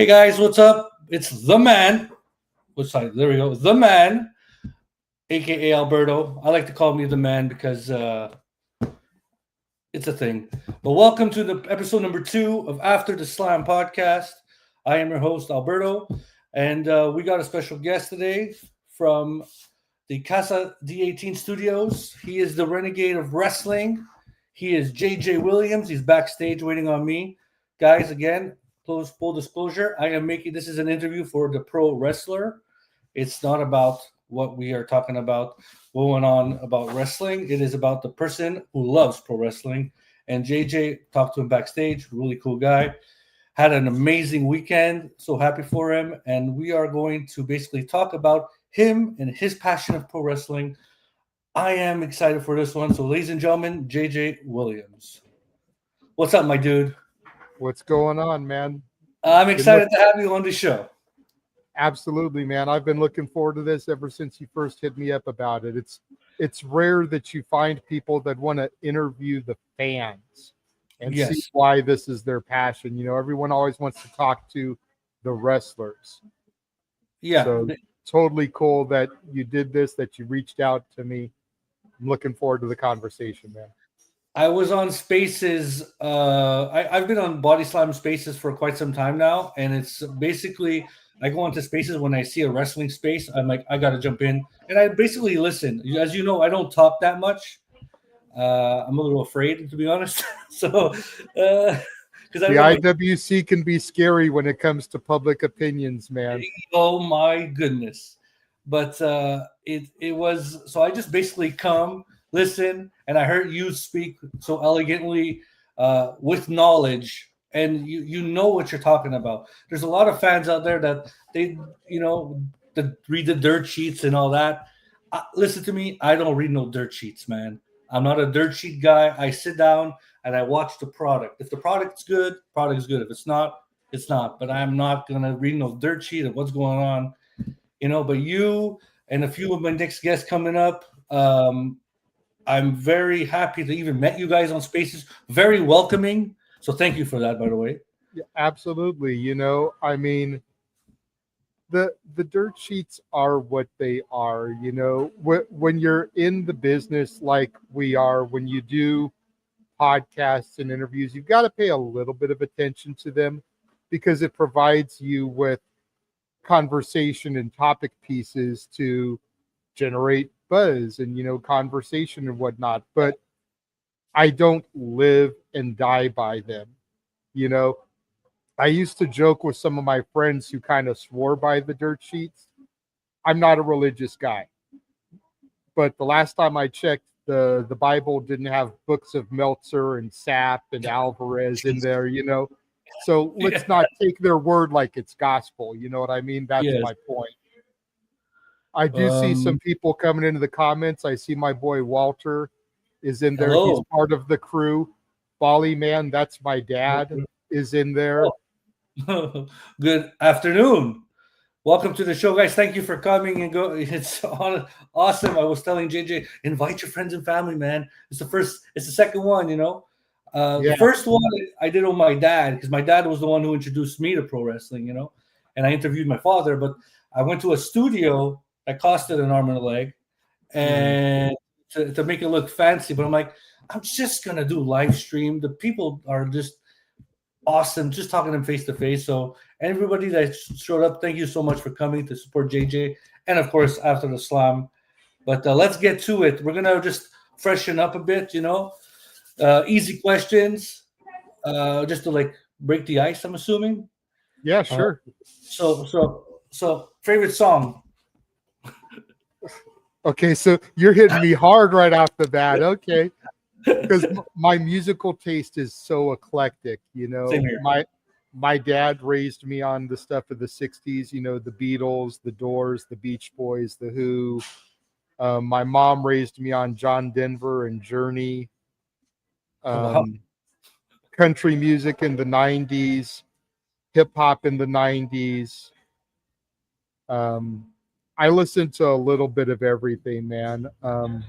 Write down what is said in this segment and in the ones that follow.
Hey guys, what's up? It's the man. Which side? There we go. The man, aka Alberto. I like to call me the man because it's a thing. But welcome to the episode number 2 of After the Slam podcast. I am your host Alberto, and we got a special guest today from the Casa D18 Studios. He is the Renegade of Wrestling. He is JJ Williams. He's backstage waiting on me, guys. Again, full disclosure, I am making this is an interview for the pro wrestler. It's not about what we are talking about going on about wrestling. It is about the person who loves pro wrestling. And JJ, talked to him backstage, really cool guy. Had an amazing weekend. So happy for him. And we are going to basically talk about him and his passion of pro wrestling. I am excited for this one. So ladies and gentlemen, JJ Williams. What's up, my dude? What's going on, man? I'm excited to have you on the show. Absolutely, man. I've been looking forward to this ever since you first hit me up about it. It's rare that you find people that want to interview the fans and see why this is their passion. You know, everyone always wants to talk to the wrestlers. Yeah. So totally cool that you did this, that you reached out to me. I'm looking forward to the conversation, man. I was on Spaces. I've been on Body Slam Spaces for quite some time now, and it's basically I go onto Spaces when I see a wrestling space. I'm like, I got to jump in, and I basically listen. As you know, I don't talk that much. I'm a little afraid, to be honest. So, because the IWC can be scary when it comes to public opinions, man. Oh my goodness! But it was so I just basically come. Listen, and I heard you speak so elegantly with knowledge, and you know what you're talking about. There's a lot of fans out there that they read the dirt sheets and all that. Listen to me, I don't read no dirt sheets, man. I'm not a dirt sheet guy. I sit down and I watch the product. If the product's good, product's good. If it's not, it's not. But I'm not gonna read no dirt sheet of what's going on, But you and a few of my next guests coming up. I'm very happy to even met you guys on Spaces. Very welcoming. So thank you for that, by the way. Yeah, absolutely. I mean, the dirt sheets are what they are. When you're in the business like we are, when you do podcasts and interviews, you've got to pay a little bit of attention to them because it provides you with conversation and topic pieces to generate buzz and conversation and whatnot, but I don't live and die by them. I used to joke with some of my friends who kind of swore by the dirt sheets. I'm not a religious guy, but the last time I checked, the Bible didn't have books of Meltzer and Sapp and Alvarez in there. So let's not take their word like it's gospel. You know what I mean? That's my point. I do see some people coming into the comments. I see my boy Walter is in there. Hello. He's part of the crew. Bali Man, that's my dad, is in there. Oh. Good afternoon. Welcome to the show, guys. Thank you for coming and go. It's awesome. I was telling JJ, invite your friends and family, man. It's the second one, The first one I did with my dad because my dad was the one who introduced me to pro wrestling, and I interviewed my father, but I went to a studio that costed an arm and a leg, and to make it look fancy. But I'm like, I'm just gonna do live stream. The people are just awesome, just talking to them face to face. So everybody that showed up, thank you so much for coming to support JJ, and of course After the Slam. But let's get to it. We're gonna just freshen up a bit, easy questions, just to break the ice. I'm assuming. Yeah, sure. So favorite song. Okay, so you're hitting me hard right off the bat. Okay, because my musical taste is so eclectic. Same here. My dad raised me on the stuff of the '60s. The Beatles, the Doors, the Beach Boys, the Who. My mom raised me on John Denver and Journey. Country music in the '90s, hip hop in the '90s. I listen to a little bit of everything, man. God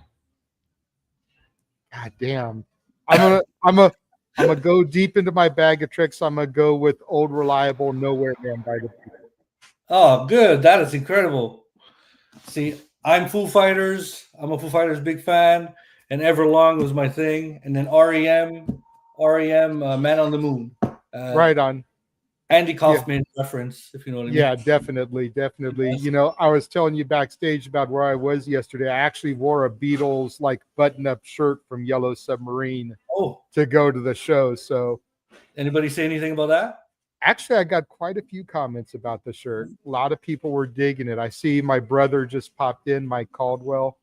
damn. I'm I'm gonna go deep into my bag of tricks. I'm gonna go with Old Reliable Nowhere Man by the Beatles. Oh, good. That is incredible. See, I'm Foo Fighters. I'm a Foo Fighters big fan, and Everlong was my thing. And then REM, Man on the Moon. Right on. Andy Yeah. Kaufman reference, if you know what I mean. Yeah, definitely. Yes. You know, I was telling you backstage about where I was yesterday. I actually wore a Beatles like button-up shirt from Yellow Submarine Oh, to go to the show. So anybody say anything about that? actually, I got quite a few comments about the shirt. A lot of people were digging it. I see my brother just popped in, Mike Caldwell.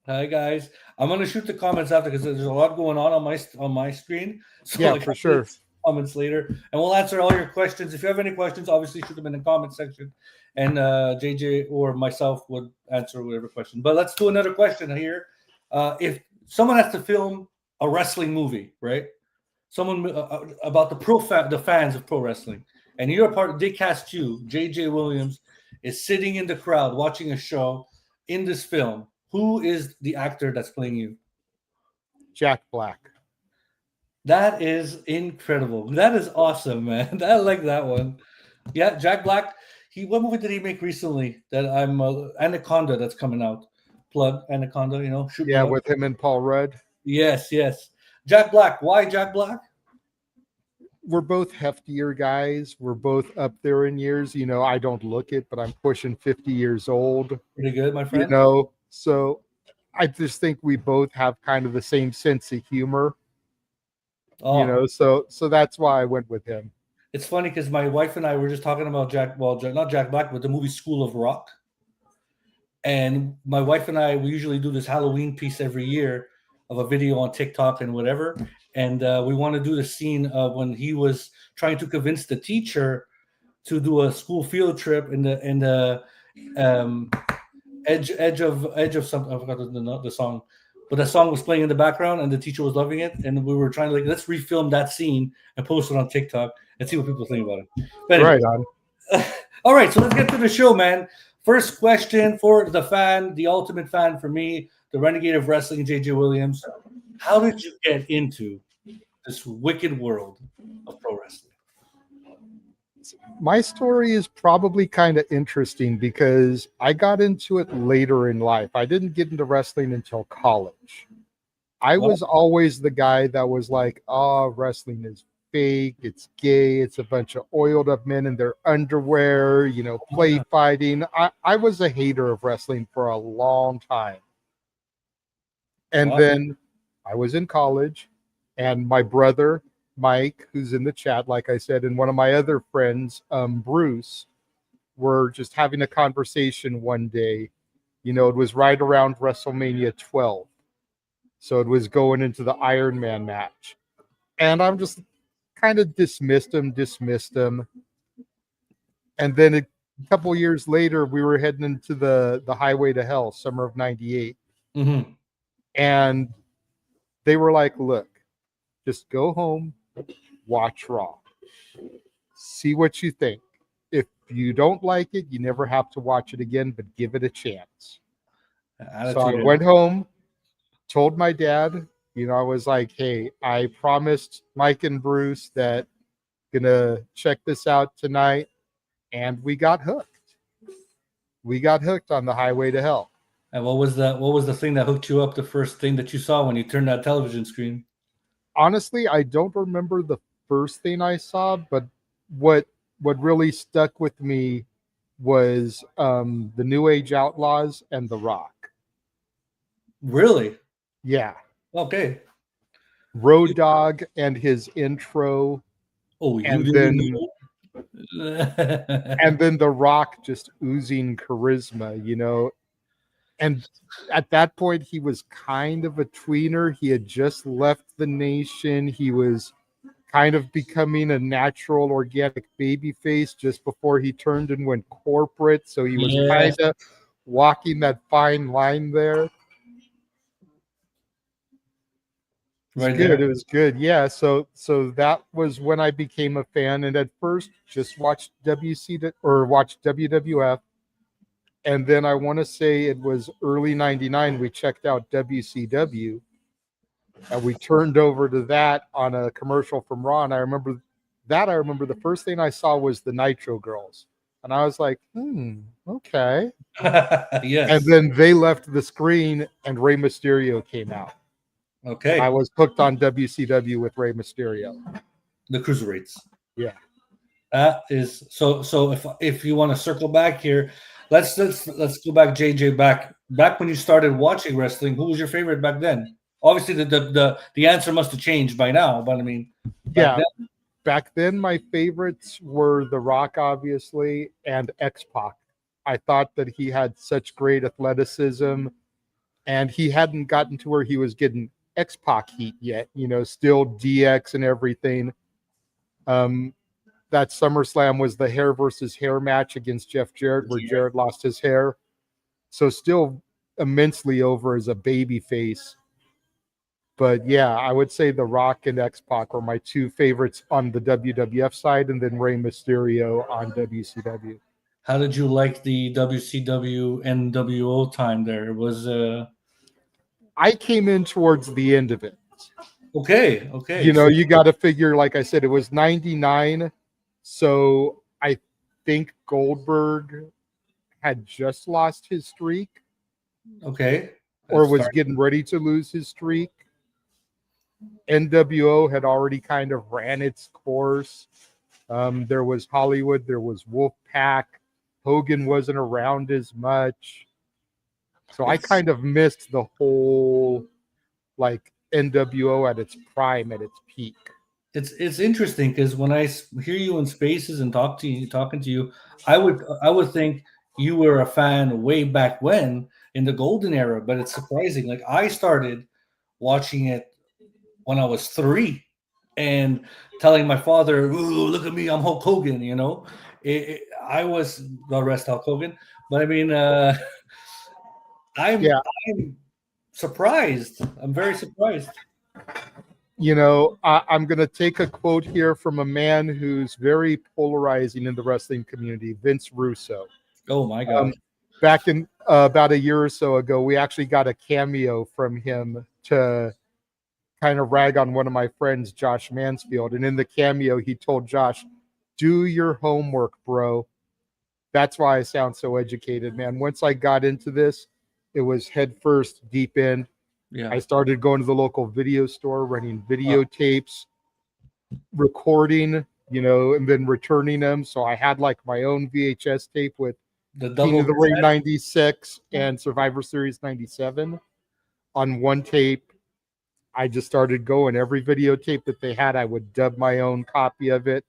Hi guys. I'm gonna shoot the comments after because there's a lot going on my screen. So Yeah, like for sure. comments later, and we'll answer all your questions. If you have any questions, obviously shoot them in the comment section, and JJ or myself would answer whatever question. But let's do another question here. If someone has to film a wrestling movie, right? Someone about the fans of pro wrestling, and you're a part. They cast you. JJ Williams is sitting in the crowd watching a show in this film. Who is the actor that's playing you? Jack Black. That is incredible. That is awesome, man. I like that one. Yeah, Jack Black. What movie did he make recently? That I'm Anaconda. That's coming out. Plug Anaconda. Shoot me Yeah, up. with him and Paul Rudd. Yes, yes. Jack Black. Why Jack Black? We're both heftier guys. We're both up there in years. You know, I don't look it, but I'm pushing 50 years old. Pretty good, my friend. So I just think we both have kind of the same sense of humor. Oh, So that's why I went with him. it's funny because my wife and I were just talking about not Jack Black, but the movie School of Rock. And my wife and I, we usually do this Halloween piece every year of a video on TikTok and whatever. And we want to do the scene of when he was trying to convince the teacher to do a school field trip in the edge of something. I forgot the song, but the song was playing in the background and the teacher was loving it. And we were trying to let's refilm that scene and post it on TikTok and see what people think about it. But anyway. Right on. All right, so let's get to the show, man. First question for the fan, the ultimate fan for me, the Renegade of Wrestling, JJ Williams. How did you get into this wicked world of pro wrestling? My story is probably kind of interesting because I got into it later in life. I didn't get into wrestling until college. I was always the guy that was like, oh, wrestling is fake, it's gay, it's a bunch of oiled up men in their underwear, play fighting. I was a hater of wrestling for a long time. And then I was in college, and my brother, Mike, who's in the chat, like I said, and one of my other friends, Bruce, were just having a conversation one day. It was right around WrestleMania 12. So it was going into the Iron Man match. And I'm just kind of dismissed him. And then a couple years later, we were heading into the Highway to Hell, summer of 98. Mm-hmm. And they were like, look, just go home, watch Raw. See what you think. If you don't like it, you never have to watch it again, but give it a chance. So I went home, told my dad, I was like, hey, I promised Mike and Bruce that gonna check this out tonight. And we got hooked. We got hooked on the Highway to Hell. And what was the thing that hooked you up? The first thing that you saw when you turned that television screen? Honestly, I don't remember the first thing I saw, but what really stuck with me was the New Age Outlaws and The Rock. Really? Yeah. Okay. Road Dogg and his intro. Oh, and then and then The Rock just oozing charisma, And at that point, he was kind of a tweener. He had just left the nation. He was kind of becoming a natural, organic baby face just before he turned and went corporate. So he was kind of walking that fine line there. It was good. Yeah. So that was when I became a fan. And at first, just watched watched WWF. And then I want to say it was early 99, we checked out WCW. and we turned over to that on a commercial from Raw. And I remember the first thing I saw was the Nitro Girls. And I was like, okay. And Yes. then they left the screen and Rey Mysterio came out. And I Okay. was hooked on WCW with Rey Mysterio. The cruiserweights. Yeah. That is so. So if you want to circle back here, let's go back, JJ. Back when you started watching wrestling, who was your favorite back then? Obviously, the answer must have changed by now. But I mean, back Yeah. then, Back then, my favorites were The Rock, obviously, and X-Pac. I thought that he had such great athleticism, and he hadn't gotten to where he was getting X-Pac heat yet, still DX and everything. That SummerSlam was the hair versus hair match against Jeff Jarrett, where Jarrett lost his hair. So still immensely over as a baby face. But yeah, I would say The Rock and X-Pac were my two favorites on the WWF side, and then Rey Mysterio on WCW. how did you like the WCW NWO time? There was I came in towards the end of it. okay. So, You got to figure, like I said, it was 99. So I think Goldberg had just lost his streak okay, or was getting ready to lose his streak. NWO had already kind of ran its course. There was Hollywood, there was Wolfpack. Hogan wasn't around as much. So I kind of missed the whole like NWO at its prime, at its peak. It's interesting because when I hear you in spaces and talking to you, I would think you were a fan way back when in the golden era, but it's surprising. Like I started watching it when I was 3, and telling my father, "Ooh, look at me, I'm Hulk Hogan." I was, God rest Hulk Hogan, but I mean, I'm Yeah. I'm surprised. I'm very surprised. I'm going to take a quote here from a man who's very polarizing in the wrestling community, Vince Russo. Oh my God. Back in about a year or so ago, we actually got a cameo from him to kind of rag on one of my friends, Josh Mansfield. And in the cameo, he told Josh, do your homework, bro. That's why I sound so educated, man. Once I got into this, it was head first, deep end. Yeah. I started going to the local video store, renting videotapes, recording, and then returning them. So I had like my own VHS tape with The King double of the Ring 96 and Survivor Series 97 on one tape. I just started going. Every videotape that they had, I would dub my own copy of it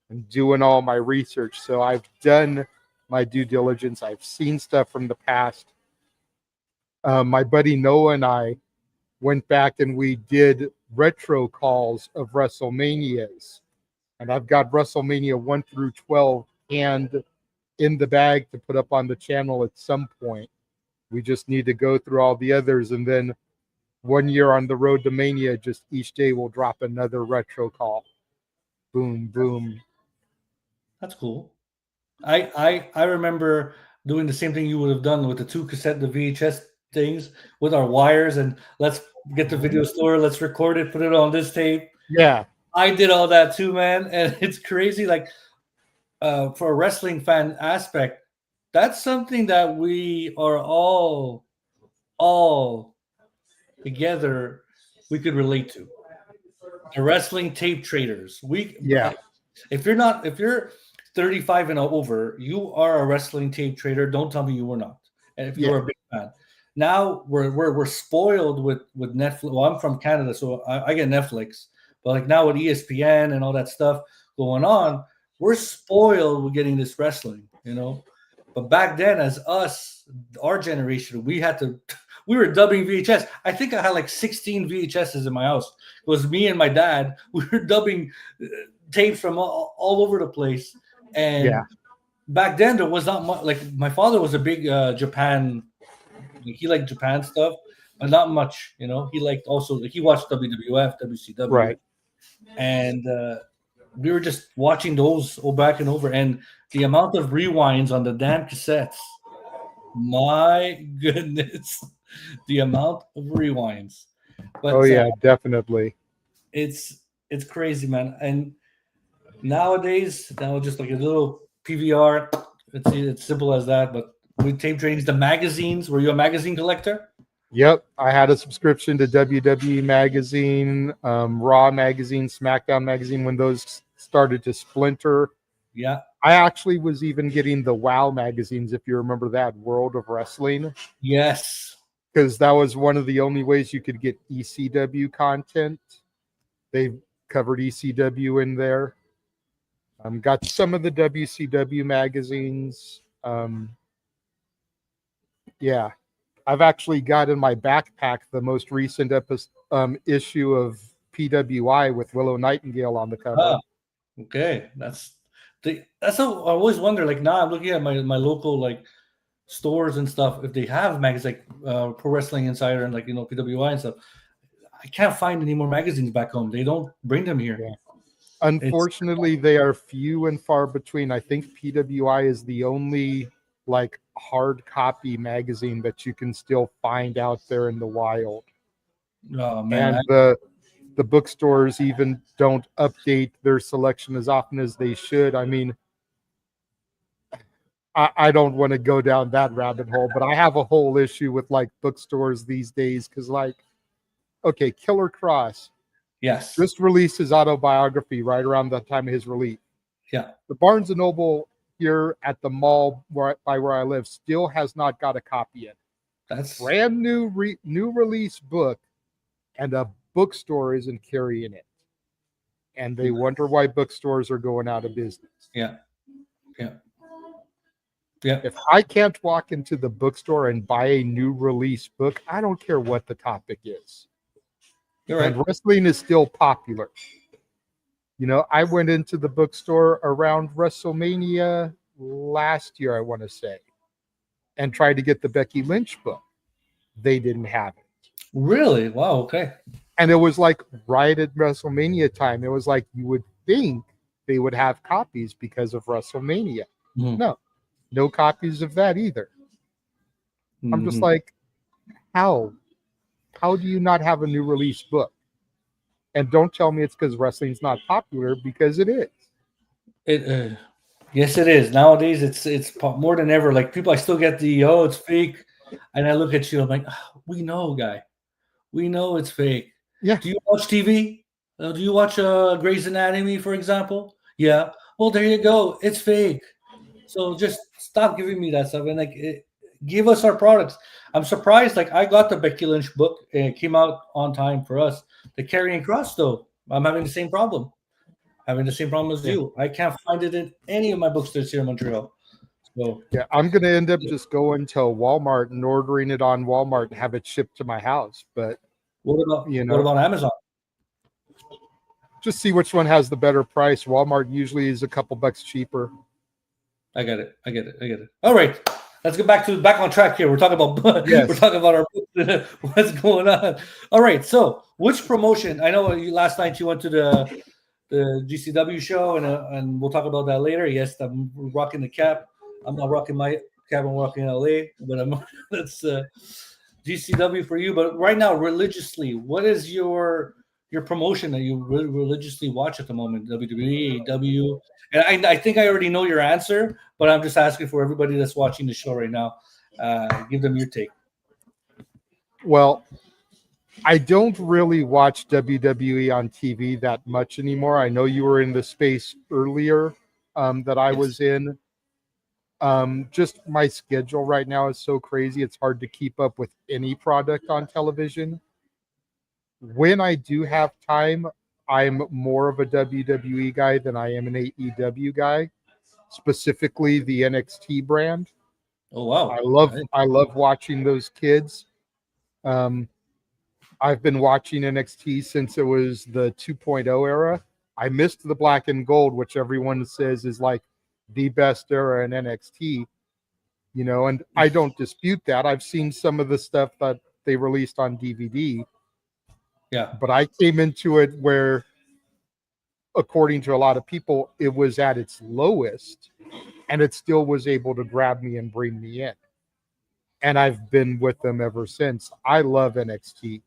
and doing all my research. So I've done my due diligence. I've seen stuff from the past. My buddy Noah and I went back and we did retro calls of WrestleManias. And I've got WrestleMania 1 through 12 and in the bag to put up on the channel at some point. We just need to go through all the others. And then one year on the road to Mania, just each day we'll drop another retro call. Boom, boom. That's cool. I remember doing the same thing you would have done with the the VHS things with our wires, and let's get the video store, let's record it, put it on this tape. Yeah. I did all that too, man. And it's crazy. Like for a wrestling fan aspect, that's something that we are all together we could relate to. The wrestling tape traders. If you're 35 and over, you are a wrestling tape trader. Don't tell me you were not. And if you're a big fan. Now we're spoiled with Netflix. Well, I'm from Canada, so I get Netflix. But like now with ESPN and all that stuff going on, we're spoiled with getting this wrestling, But back then, as our generation, we were dubbing VHS. I think I had like 16 VHSs in my house. It was me and my dad. We were dubbing tapes from all over the place. And back then, there was not much. Like my father was a big Japan. He liked Japan stuff, but not much. He liked also. He watched WWF, WCW, right? And we were just watching those back and over. And the amount of rewinds on the damn cassettes. My goodness, the amount of rewinds. Oh But yeah, definitely. it's crazy, man. And nowadays, now just like a little PVR, it's simple as that. But with tape trains, the magazines. Were you a magazine collector? Yep, I had a subscription to WWE magazine, Raw magazine, SmackDown magazine when those started to splinter. Yeah. I actually was even getting the WoW magazines, if you remember that, World of Wrestling, Yes. because that was one of the only ways you could get ECW content. They covered ECW in there. Got some of the WCW magazines. Yeah, I've actually got in my backpack the most recent issue of PWI with Willow Nightingale on the cover. Ah, okay. That's how I always wonder. Like now, I'm looking at my local like stores and stuff. If they have magazines like Pro Wrestling Insider and like PWI and stuff, I can't find any more magazines back home. They don't bring them here. Yeah. It's Unfortunately, they are few and far between. I think PWI is the only like hard copy magazine that you can still find out there in the wild. oh man, And the bookstores even don't update their selection as often as they should. I mean, I don't want to go down that rabbit hole, but I have a whole issue with like bookstores these days because, like, okay, Killer Cross yes, just released his autobiography right around the time of his release. yeah, The Barnes and Noble here at the mall by where I live still has not got a copy yet. that's Brand new new release book, and a bookstore isn't carrying it, and they wonder why bookstores are going out of business. yeah, yeah, yeah. If I can't walk into the bookstore and buy a new release book, I don't care what the topic is. You're And right. wrestling is still popular. You know, I went into the bookstore around WrestleMania last year, I want to say, and tried to get the Becky Lynch book. They didn't have it. Really? Wow. Okay. And it was like right at WrestleMania time. It was like you would think they would have copies because of WrestleMania. Mhm. No, no copies of that either. I'm just Mhm. like, how? How do you not have a new release book? And don't tell me it's because wrestling's not popular, because it is. It yes, it is. Nowadays, more than ever. Like people, I still get the it's fake, and I look at you. I'm like, "Ah, we know, guy. We know it's fake. Yeah. Do you watch TV? Do you watch Grey's Anatomy, for example? Yeah. Well, there you go. It's fake. So just stop giving me that stuff and give us our products. I'm surprised. Like I got the Becky Lynch book and it came out on time for us. The Carrying Cross, though, I'm having the same problem. Having the same problem as Yeah. you. I can't find it in any of my bookstores here in Montreal. So Yeah. I'm going to end up just going to Walmart and ordering it on Walmart and have it shipped to my house. But, what about Amazon? just see which one has the better price. Walmart usually is a couple bucks cheaper. I get it. I get it. I get it. All right. Let's get back on track here. We're talking about Yes. we're talking about our what's going on. All right. So, which promotion? I know last night you went to the GCW show, and we'll talk about that later. Yes, I'm rocking the cap. I'm not rocking my cap. I'm rocking LA, but that's GCW for you. But right now, religiously, what is your promotion that you religiously watch at the moment? WWE, AEW, and I think I already know your answer, but I'm just asking for everybody that's watching the show right now. Give them your take. Well, I don't really watch WWE on TV that much anymore. I know you were in the space earlier that I Yes. was in. Just my schedule right now is so crazy. It's hard to keep up with any product on television. When I do have time, I'm more of a WWE guy than I am an AEW guy, specifically the NXT brand. Oh wow! I love watching those kids. Um, I've been watching NXT since it was the 2.0 era. I missed the black and gold, which everyone says is like the best era in NXT, and I don't dispute that. I've seen some of the stuff that they released on DVD, Yeah, but I came into it where, according to a lot of people, it was at its lowest, and it still was able to grab me and bring me in. And I've been with them ever since. I love NXT.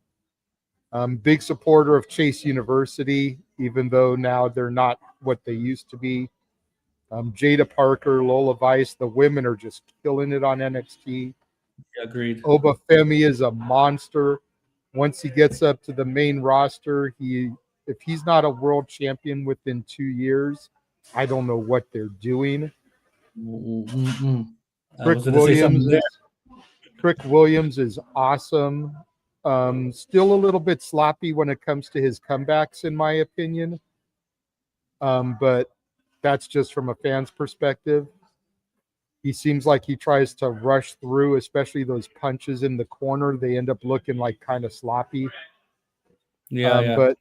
Big supporter of Chase University, even though now they're not what they used to be. Jada Parker, Lola Vice, the women are just killing it on NXT. Agreed. Obafemi is a monster. Once he gets up to the main roster, if he's not a world champion within 2 years, I don't know what they're doing. I was going to say something there. Trick Williams is awesome. Still a little bit sloppy when it comes to his comebacks, in my opinion. But that's just from a fan's perspective. He seems like he tries to rush through, especially those punches in the corner. They end up looking like kind of sloppy. Yeah.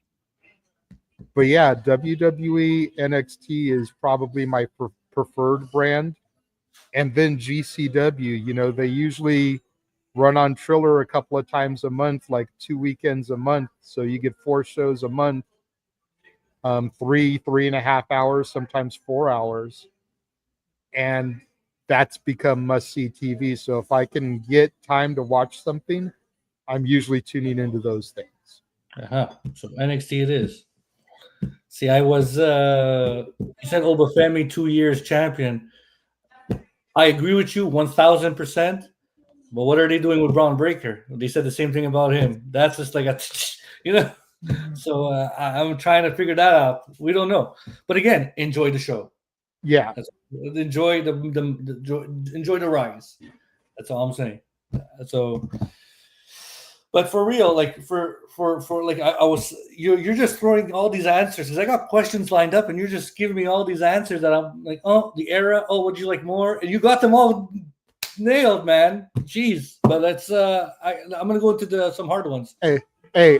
But yeah, WWE NXT is probably my preferred brand. And then GCW, they usually run on Triller a couple of times a month, like 2 weekends a month. So you get 4 shows a month, 3.5 hours, sometimes 4 hours. And that's become must-see TV. So if I can get time to watch something, I'm usually tuning into those things. So NXT it is. See, I was you said Obafemi 2 years champion. I agree with you 1000%. But what are they doing with Braun Breaker? They said the same thing about him. That's just like a, So I'm trying to figure that out. We don't know. But again, enjoy the show. Yeah. Enjoy enjoy the rise. That's all I'm saying. So, but for real, like for like I was, you're just throwing all these answers because I got questions lined up and you're just giving me all these answers that I'm like, oh, the era, oh, would you like more? And you got them all nailed, man. Jeez, but that's I'm gonna go into some hard ones. Hey,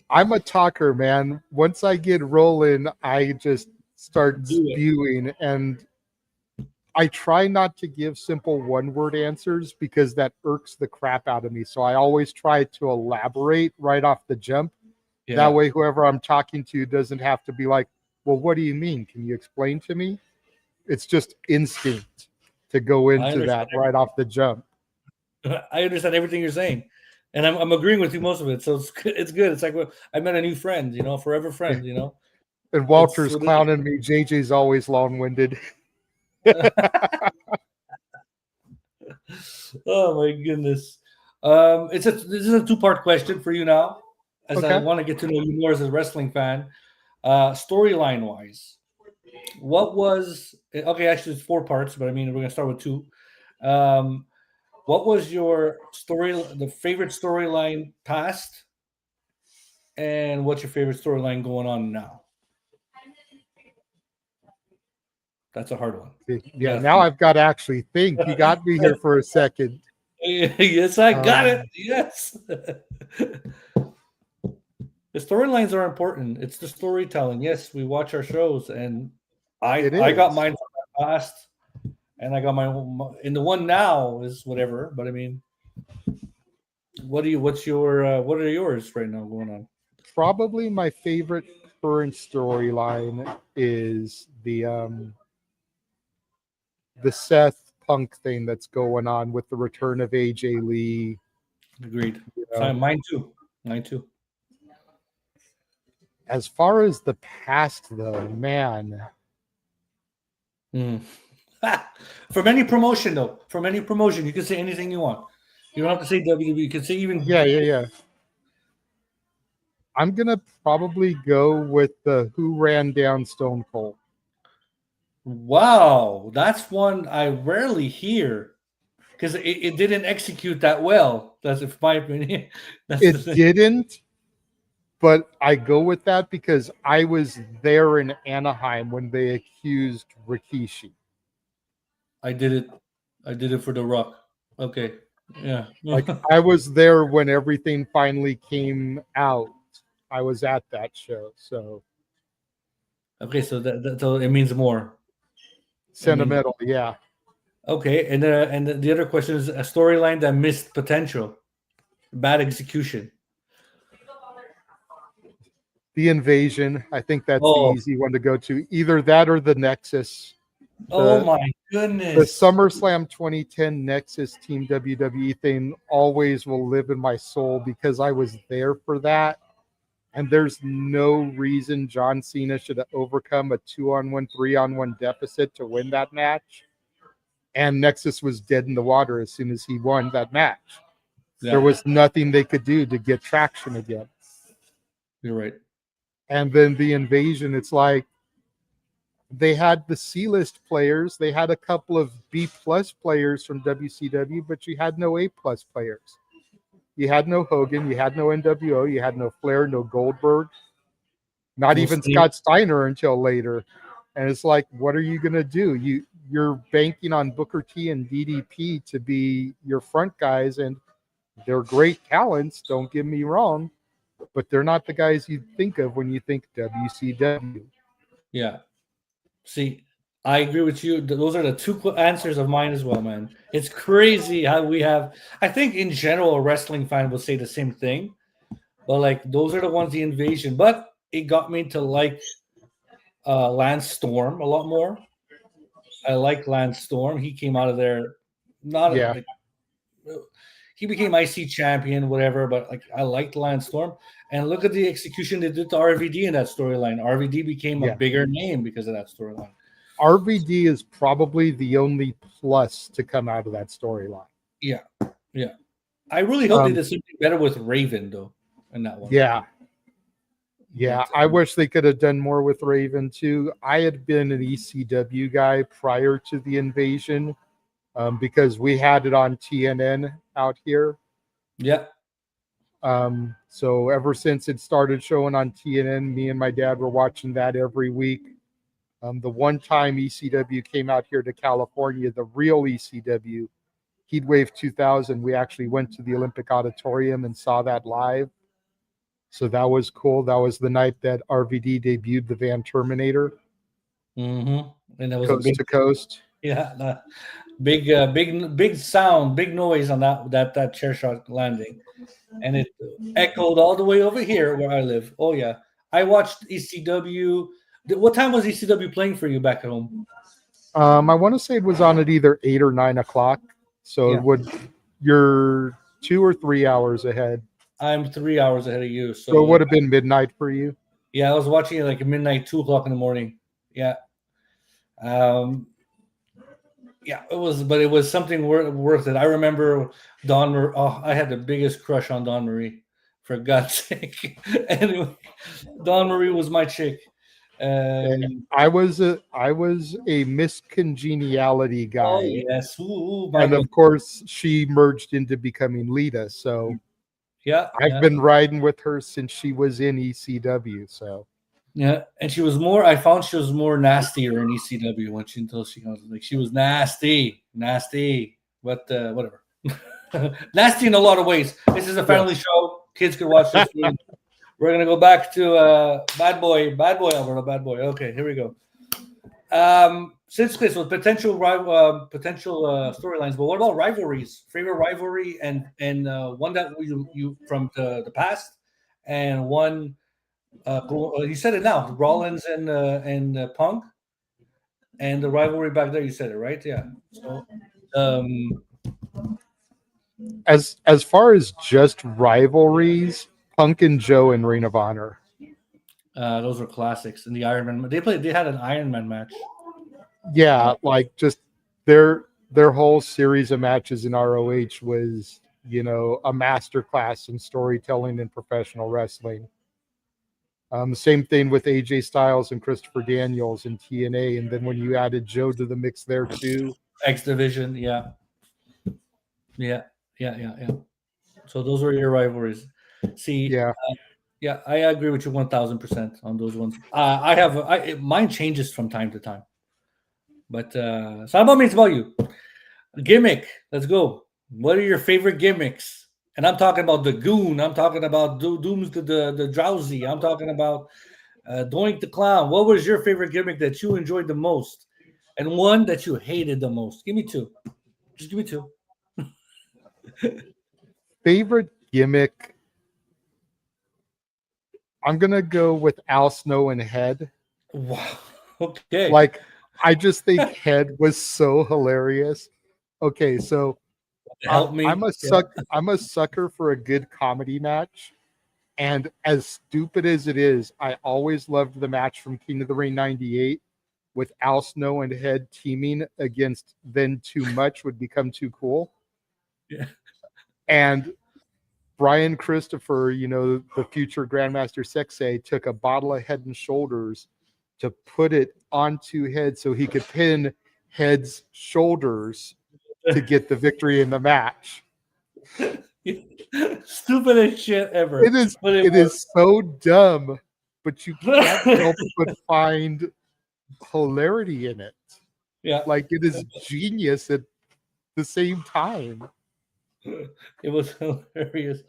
I'm a talker, man. Once I get rolling, I just start spewing, and I try not to give simple one-word answers because that irks the crap out of me. So I always try to elaborate right off the jump. Yeah. That way, whoever I'm talking to doesn't have to be like, well, what do you mean? Can you explain to me? It's just instinct to go into that right off the jump. I understand everything you're saying, and I'm agreeing with you most of it. So it's good. It's like I met a new friend, forever friend, And Walter's clowning me. JJ's always long-winded. Oh my goodness. This is a two-part question for you now, as I want to get to know you more as a wrestling fan. Storyline wise, what was actually it's 4 parts, but I mean we're gonna start with 2. What was your the favorite storyline past, and what's your favorite storyline going on now? That's a hard one. Yeah, now I've got to actually think. You got me here for a second. Yes, I got it. Yes. The storylines are important. It's the storytelling. Yes, we watch our shows, and I got mine from my past, and I got my in the one now is whatever. But I mean, what are yours right now going on? Probably my favorite current storyline is the Seth Punk thing that's going on with the return of AJ Lee. Agreed. Mine too. As far as the past, though, man. From any promotion, you can say anything you want. You don't have to say WWE. You can say even. Yeah. I'm gonna probably go with the Who Ran Down Stone Cold. Wow, that's one I rarely hear because it didn't execute that well. That's my opinion. It didn't, but I go with that because I was there in Anaheim when they accused Rikishi. I did it for The Rock. Okay, yeah. Like I was there when everything finally came out. I was at that show, so. Okay, so so it means more. Sentimental, yeah. Okay, and the other question is a storyline that missed potential, bad execution. The Invasion, I think that's the easy one to go to. Either that or the Nexus. Oh The my the goodness. SummerSlam 2010 Nexus Team WWE thing always will live in my soul because I was there for that. And there's no reason John Cena should have overcome a 2-on-1, 3-on-1 deficit to win that match. And Nexus was dead in the water as soon as he won that match. There Yeah, was nothing they could do to get traction again. you're right. And then the invasion, it's like they had the C-list players, they had a couple of B-plus players from WCW, but you had no A-plus players. You had no Hogan, you had no NWO, you had no Flair, no Goldberg, not No even Sting. Scott Steiner until later. And it's like, what are you gonna do? You're banking on Booker T and DDP to be your front guys, and they're great talents, don't get me wrong, but they're not the guys you think of when you think WCW. Yeah. See, I agree with you. Those are the two answers of mine as well, man. It's crazy how we have. I think in general, a wrestling fan would say the same thing, but like those are the ones, the invasion. But it got me to like Lance Storm a lot more. I like Lance Storm. He came out of there, not Yeah, like he became IC champion, whatever. But like I liked Lance Storm, and look at the execution they did to RVD in that storyline. RVD became a yeah. bigger name because of that storyline. RVD is probably the only plus to come out of that storyline. Yeah, yeah. I really hope they Um, did something better with Raven though in that one. yeah, yeah. But I wish they could have done more with Raven too. I had been an ECW guy prior to the invasion because we had it on TNN out here. yeah, So ever since it started showing on TNN, me and my dad were watching that every week. The one time ECW came out here to California, the real ECW, Heatwave 2000, we actually went to the Olympic Auditorium and saw that live. So that was cool. That was the night that RVD debuted the Van Terminator, and that was a coast big, to coast. yeah, big sound, big noise on that chair shot landing, and it echoed all the way over here where I live. Oh yeah, I watched ECW. What time was ECW playing for you back at home? I want to say it was on at either 8 or 9 o'clock. So it Yeah, would you're 2 or 3 hours ahead. I'm 3 hours ahead of you, So so it would like, have been midnight for you. yeah, I was watching it like midnight, 2 o'clock in the morning. Yeah, um, yeah, it was, but it was something worth it. I remember Oh, I had the biggest crush on Dawn Marie, for God's sake. Anyway, Dawn Marie was my chick. Um, I was a miscongeniality oh guy. yes, ooh, my And God, of course she merged into becoming Lita. So yeah, I've yeah, been riding with her since she was in ECW. So yeah. And she was more. I found she was more nastier in ECW when she until she was like she was nasty, nasty. But whatever, nasty in a lot of ways. This is a family yes. show. Kids could watch this. We're gonna go back to Bad Boy, Alberto, Bad Boy. Okay, here we go. Since this was potential storylines, but what about rivalries? Favorite rivalry and one that you from the past, and one you said it now, Rollins and Punk, and the rivalry back there. You said it right, yeah. So um, As far as just rivalries, Punk and Joe in Ring of Honor. those were classics. And the Iron Man, they had an Iron Man match. Yeah, like just their whole series of matches in ROH was, a masterclass in storytelling and professional wrestling. Same thing with AJ Styles and Christopher Daniels in TNA, and then when you added Joe to the mix there too. X Division, yeah, yeah, yeah. So those were your rivalries. See, Yeah, yeah, I agree with you 1,000% on those ones. Mine changes from time to time, but it's not about me. It's about you. Gimmick. Let's go. What are your favorite gimmicks? And I'm talking about the Goon. I'm talking about Dooms the Drowsy. I'm talking about Doink the Clown. What was your favorite gimmick that you enjoyed the most, and one that you hated the most? Give me two. Just give me two. favorite gimmick. I'm gonna go with Al Snow and Head. Wow. Okay. Like I just think Head was so hilarious. Okay, so Help I'm me. a Yeah. sucker for a good comedy match. And as stupid as it is, I always loved the match from King of the Ring 98 with Al Snow and Head teaming against Then Too Much Would Become Too Cool. Yeah. And Brian Christopher, the future Grandmaster Sexay, took a bottle of Head and Shoulders to put it onto Head so he could pin Head's shoulders to get the victory in the match. Stupidest shit ever. It is But it it worked. is so dumb, but you can't help but find hilarity in it. Yeah. Like it is genius at the same time. It was hilarious.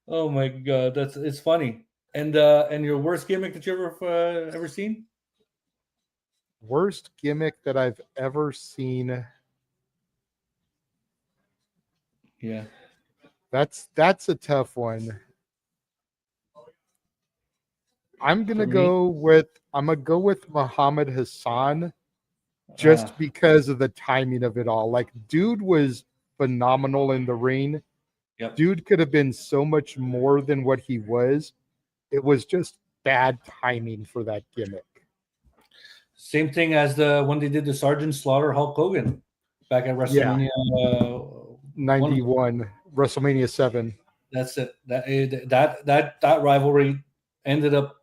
Oh my god, it's funny. And your worst gimmick that you ever seen? Worst gimmick that I've ever seen. Yeah. That's a tough one. For me, I'm gonna go with Muhammad Hassan uh, just because of the timing of it all. Like dude was phenomenal in the ring. yep. Dude could have been so much more than what he was. It was just bad timing for that gimmick. Same thing as the when they did the Sergeant Slaughter Hulk Hogan back at Yeah, WrestleMania. One of them. 91 WrestleMania 7. That's it. That rivalry ended up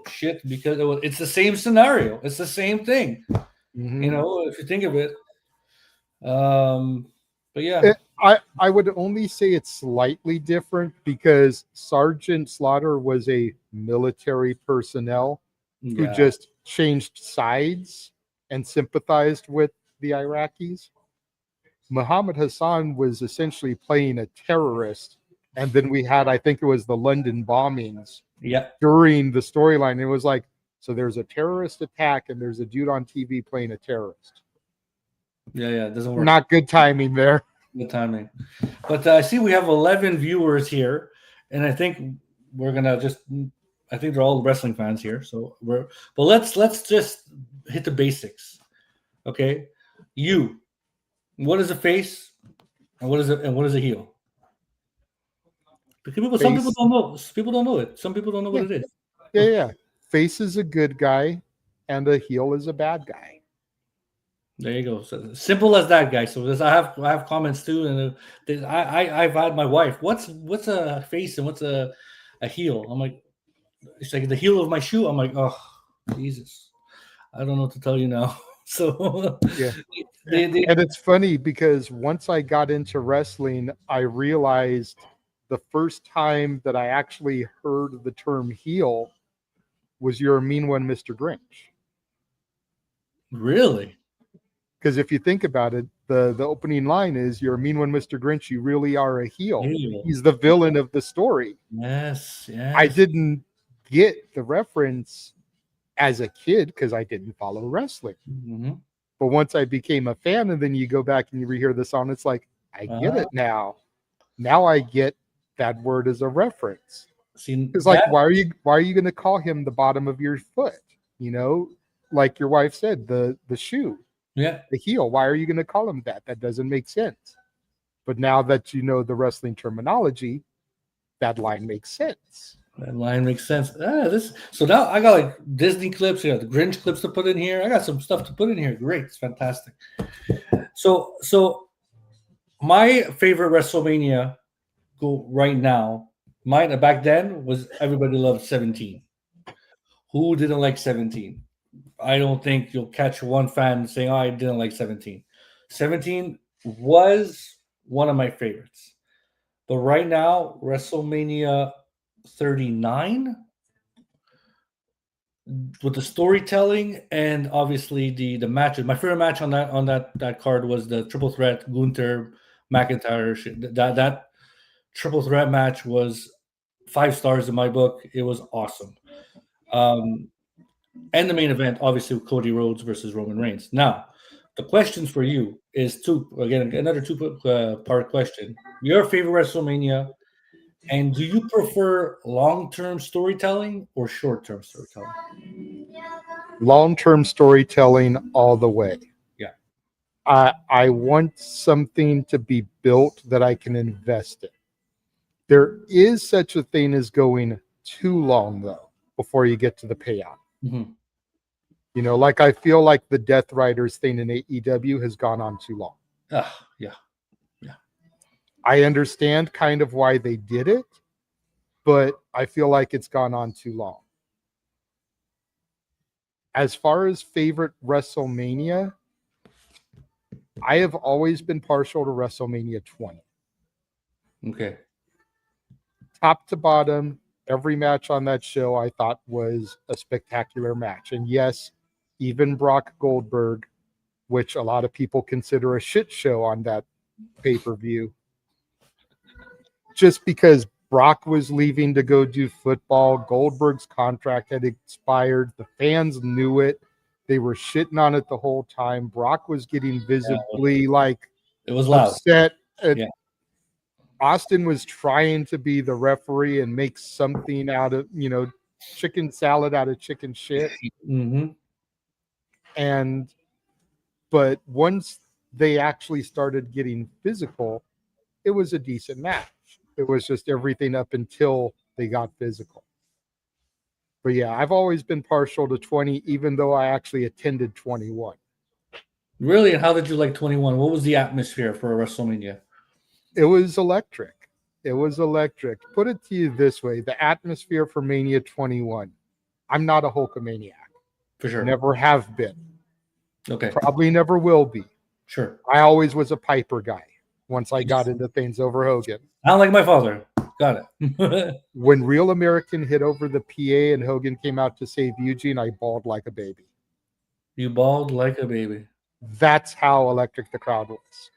shit because it's the same scenario. It's the same thing. Mm-hmm. If you think of it. But yeah, I would only say it's slightly different because Sergeant Slaughter was a military personnel who yeah, just changed sides and sympathized with the Iraqis. Muhammad Hassan was essentially playing a terrorist. And then we had, I think it was the London bombings yeah, during the storyline. It was like, so there's a terrorist attack and there's a dude on TV playing a terrorist. yeah. It doesn't work. Not good timing there. Good timing. But I see we have 11 viewers here, and I think we're gonna just. I think they're all wrestling fans here. So we're. But let's just hit the basics. Okay, you. What is a face, and what is a heel? Because some people Face, don't know. People don't know it. Some people don't know what yeah, it is. yeah. Face is a good guy and a heel is a bad guy. There you go. So simple as that, guys. So I have comments too, and I've had my wife. What's a face and what's a heel? I'm like, it's like the heel of my shoe. I'm like, oh Jesus, I don't know what to tell you now. So Yeah. they And it's funny because once I got into wrestling, I realized the first time that I actually heard the term heel was "You're a mean one, Mr. Grinch." really, Because if you think about it, the opening line is "You're a mean one, Mr. Grinch. You really are a heel." heel. He's the villain of the story. Yes, I yes. didn't get the reference as a kid because I didn't follow wrestling. Mm-hmm. But once I became a fan, and then you go back and you rehear the song, it's like, I get Uh, it now. Now I get that word as a reference. see It's like, that? why are you going to call him the bottom of your foot? You know, like your wife said, the shoe, Yeah, the heel. Why are you going to call him that? That doesn't make sense. But now that you know the wrestling terminology, that line makes sense. that line makes sense. This. So now I got like Disney clips here, the Grinch clips to put in here. I got some stuff to put in here. Great, it's fantastic. So my favorite WrestleMania go right now. Mine back then was everybody loved 17. Who didn't like 17? I don't think you'll catch one fan saying, "Oh, I didn't like 17." 17 was one of my favorites. But right now, WrestleMania 39 with the storytelling and obviously the matches. My favorite match on that card was the triple threat Gunther McIntyre. That triple threat match was 5 stars in my book. It was awesome. Um, and the main event, obviously, Cody Rhodes versus Roman Reigns. Now, the questions for you is another two part question. Your favorite WrestleMania, and do you prefer long term storytelling or short term storytelling? long-term storytelling all the way. Yeah. I want something to be built that I can invest in. There is such a thing as going too long, though, before you get to the payout. Mm-hmm. You know, like I feel like the Death Riders thing in AEW has gone on too long. Yeah. I understand kind of why they did it, but I feel like it's gone on too long. As far as favorite WrestleMania, I have always been partial to WrestleMania 20. Okay. Top to bottom, every match on that show I thought was a spectacular match. And yes, even Brock Goldberg, which a lot of people consider a shit show on that pay-per-view, just because Brock was leaving to go do football, Goldberg's contract had expired, the fans knew it. They were shitting on it the whole time. Brock was getting visibly it was loud. upset. Yeah. Austin was trying to be the referee and make something out of, chicken salad out of chicken shit. Mm-hmm. But once they actually started getting physical, it was a decent match. It was just everything up until they got physical. But yeah, I've always been partial to 20, even though I actually attended 21. Really? And how did you like 21? What was the atmosphere for a WrestleMania? It was electric. It was electric. Put it to you this way, the atmosphere for Mania 21. I'm not a Hulkamaniac. For sure. Never have been. Okay. Probably never will be. Sure. I always was a Piper guy once I got into things over Hogan. I don't like my father. Got it. When Real American hit over the PA and Hogan came out to save Eugene, I bawled like a baby. You bawled like a baby. That's how electric the crowd was.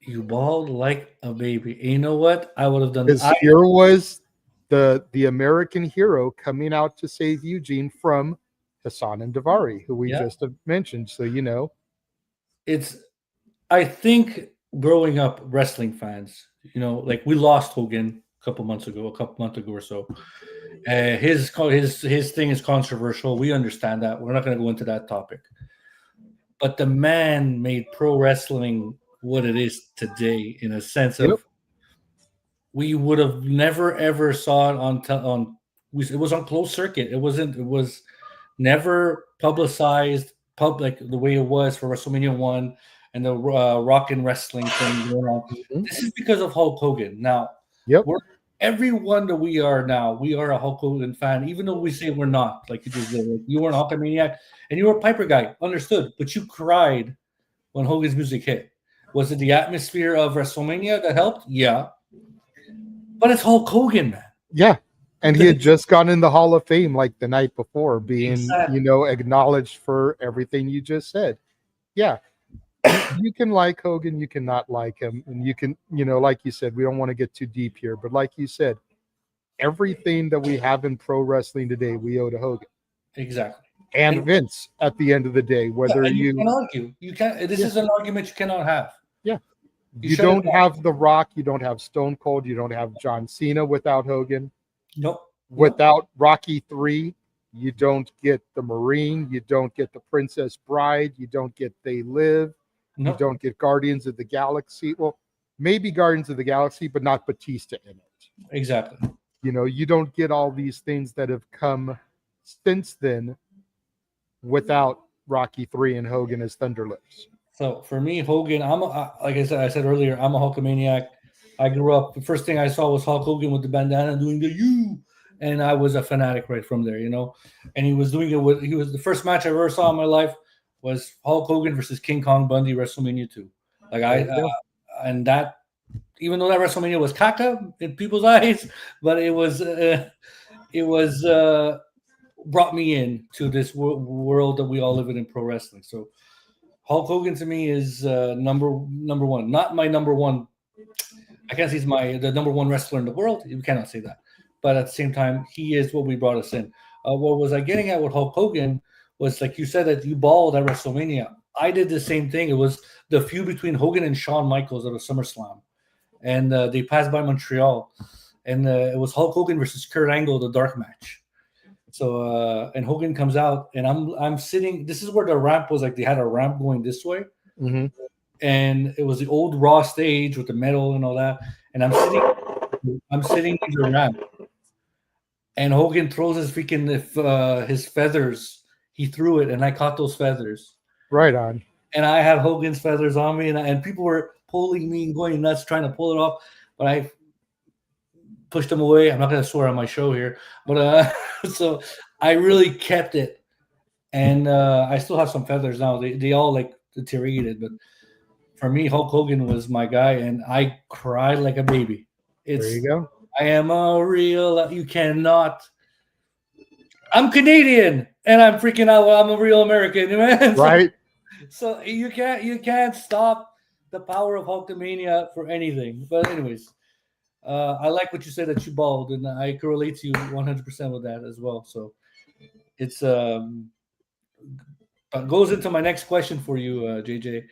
You bawled like a baby. And you know what? I would have done. Because here was the American hero coming out to save Eugene from Hassan and Daivari, who we just have mentioned. So, I think growing up wrestling fans, like we lost Hogan a couple months ago or so. His thing is controversial. We understand that. We're not going to go into that topic. But the man made pro wrestling what it is today, in a sense of we would have never ever saw it it was on closed circuit. It was never publicized public the way it was for WrestleMania 1 and the rock and wrestling thing going on. Mm-hmm. This is because of Hulk Hogan. Now, everyone that we are now, we are a Hulk Hogan fan, even though we say we're not. Like you just did. Like you were an Hulkamaniac and you were a Piper guy, understood. But you cried when Hogan's music hit. Was it the atmosphere of WrestleMania that helped? Yeah. But it's Hulk Hogan, man. Yeah. And he had just gone in the Hall of Fame like the night before, being, acknowledged for everything you just said. Yeah. You can like Hogan, you cannot like him. And you can, like you said, we don't want to get too deep here, but like you said, everything that we have in pro wrestling today, we owe to Hogan. Exactly. And Vince at the end of the day, whether you can argue. You can't. This is an argument you cannot have. Yeah. You don't have The Rock, you don't have Stone Cold, you don't have John Cena without Hogan. Nope. Without Rocky 3, you don't get the Marine, you don't get the Princess Bride, you don't get They Live, you don't get Guardians of the Galaxy. Well, maybe Guardians of the Galaxy, but not Batista in it. Exactly. You don't get all these things that have come since then without Rocky 3 and Hogan as Thunderlips. So for me, Hogan, like I said earlier, I'm a Hulkamaniac. I grew up, the first thing I saw was Hulk Hogan with the bandana doing the U, and I was a fanatic right from there, And he was doing it the first match I ever saw in my life was Hulk Hogan versus King Kong Bundy, WrestleMania 2. And that, even though that WrestleMania was caca in people's eyes, but it was brought me in to this world that we all live in pro wrestling. So Hulk Hogan to me is number one, not my number one. I can't say he's the number one wrestler in the world. You cannot say that. But at the same time, he is what we brought us in. What was I getting at with Hulk Hogan was, like you said, that you balled at WrestleMania. I did the same thing. It was the feud between Hogan and Shawn Michaels at a SummerSlam. And they passed by Montreal. And it was Hulk Hogan versus Kurt Angle, the dark match. So and Hogan comes out, and I'm sitting. This is where the ramp was. Like they had a ramp going this way, Mm-hmm. and it was the old Raw stage with the metal and all that. And I'm sitting in the ramp, and Hogan throws his freaking his feathers. He threw it, and I caught those feathers. Right on. And I had Hogan's feathers on me, and people were pulling me and going nuts trying to pull it off, but I pushed them away. I'm not going to swear on my show here, but so I really kept it, and I still have some feathers now. They all like deteriorated, but for me, Hulk Hogan was my guy, and I cried like a baby. There It's you go. I am a real. You cannot. I'm Canadian, and I'm freaking out. I'm a real American, man. Right. So you can't stop the power of Hulkamania for anything. But anyways, I like what you said that you bald, and I can relate to you 100% with that as well. So it's goes into my next question for you, JJ.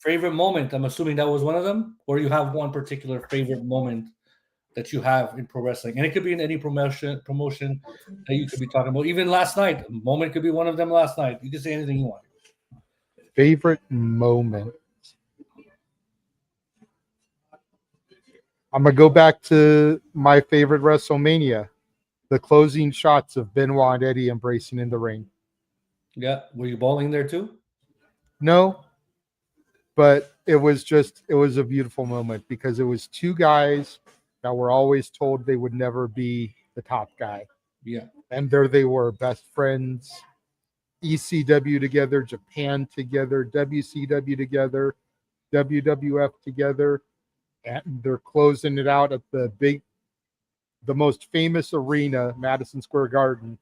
Favorite moment? I'm assuming that was one of them, or you have one particular favorite moment that you have in pro wrestling, and it could be in any promotion that you could be talking about. Even last night, moment could be one of them. Last night, you can say anything you want. Favorite moment. I'm gonna go back to my favorite WrestleMania, the closing shots of Benoit and Eddie embracing in the ring. Yeah, were you bowling there too? No, but it was a beautiful moment because it was two guys that were always told they would never be the top guy. Yeah, And there they were, best friends, ECW together, Japan together, WCW together, WWF together, and they're closing it out at the most famous arena, Madison Square Garden,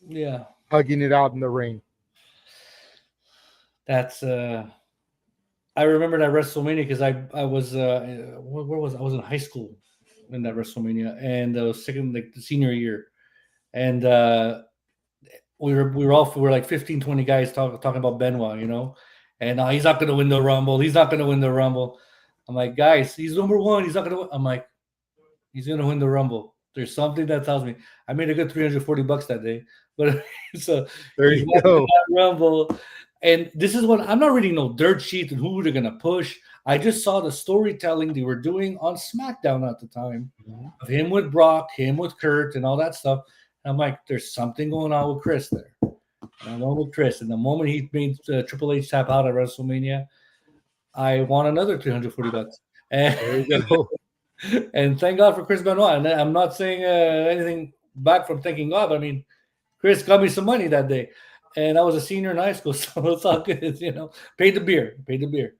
yeah. hugging it out in the ring. That's I remember that WrestleMania because I was where was I was in high school in that WrestleMania, and I was second like the senior year, and we were like 15, 20 guys talking about Benoit, and he's not gonna win the Rumble. He's not gonna win the Rumble. I'm like, guys, he's number one. He's not gonna win. I'm like, he's gonna win the Rumble. There's something that tells me I made a good $340 that day. But so There he you won go. that Rumble. And this is what I'm not reading no dirt sheet and who they're gonna push. I just saw the storytelling they were doing on SmackDown at the time of him with Brock, him with Kurt, and all that stuff. And I'm like, there's something going on with Chris there. And I went with Chris. And the moment he made Triple H tap out at WrestleMania, I won another $340. And There you go. and thank God for Chris Benoit. And I'm not saying anything back from thanking God, but I mean, Chris got me some money that day. And I was a senior in high school, so it's all good, Paid the beer.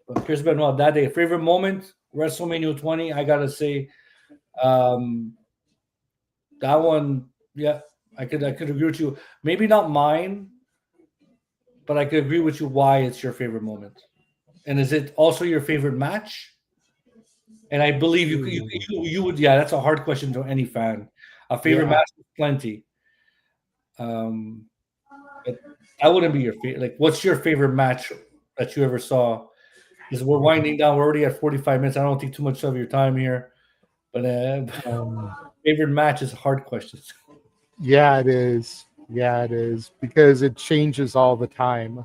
But Chris Benoit that day, favorite moment, WrestleMania 20, I gotta say, um, that one, yeah, I could agree with you. Maybe not mine, but I could agree with you why it's your favorite moment. And is it also your favorite match? And I believe you would. Yeah, that's a hard question to any fan. A favorite Yeah. match is plenty. Um, but that wouldn't be your favorite. Like, what's your favorite match that you ever saw? Because we're winding down. We're already at 45 minutes. I don't take too much of your time here. But Um, favorite match is a hard question. yeah, it is. Yeah, it is because it changes all the time.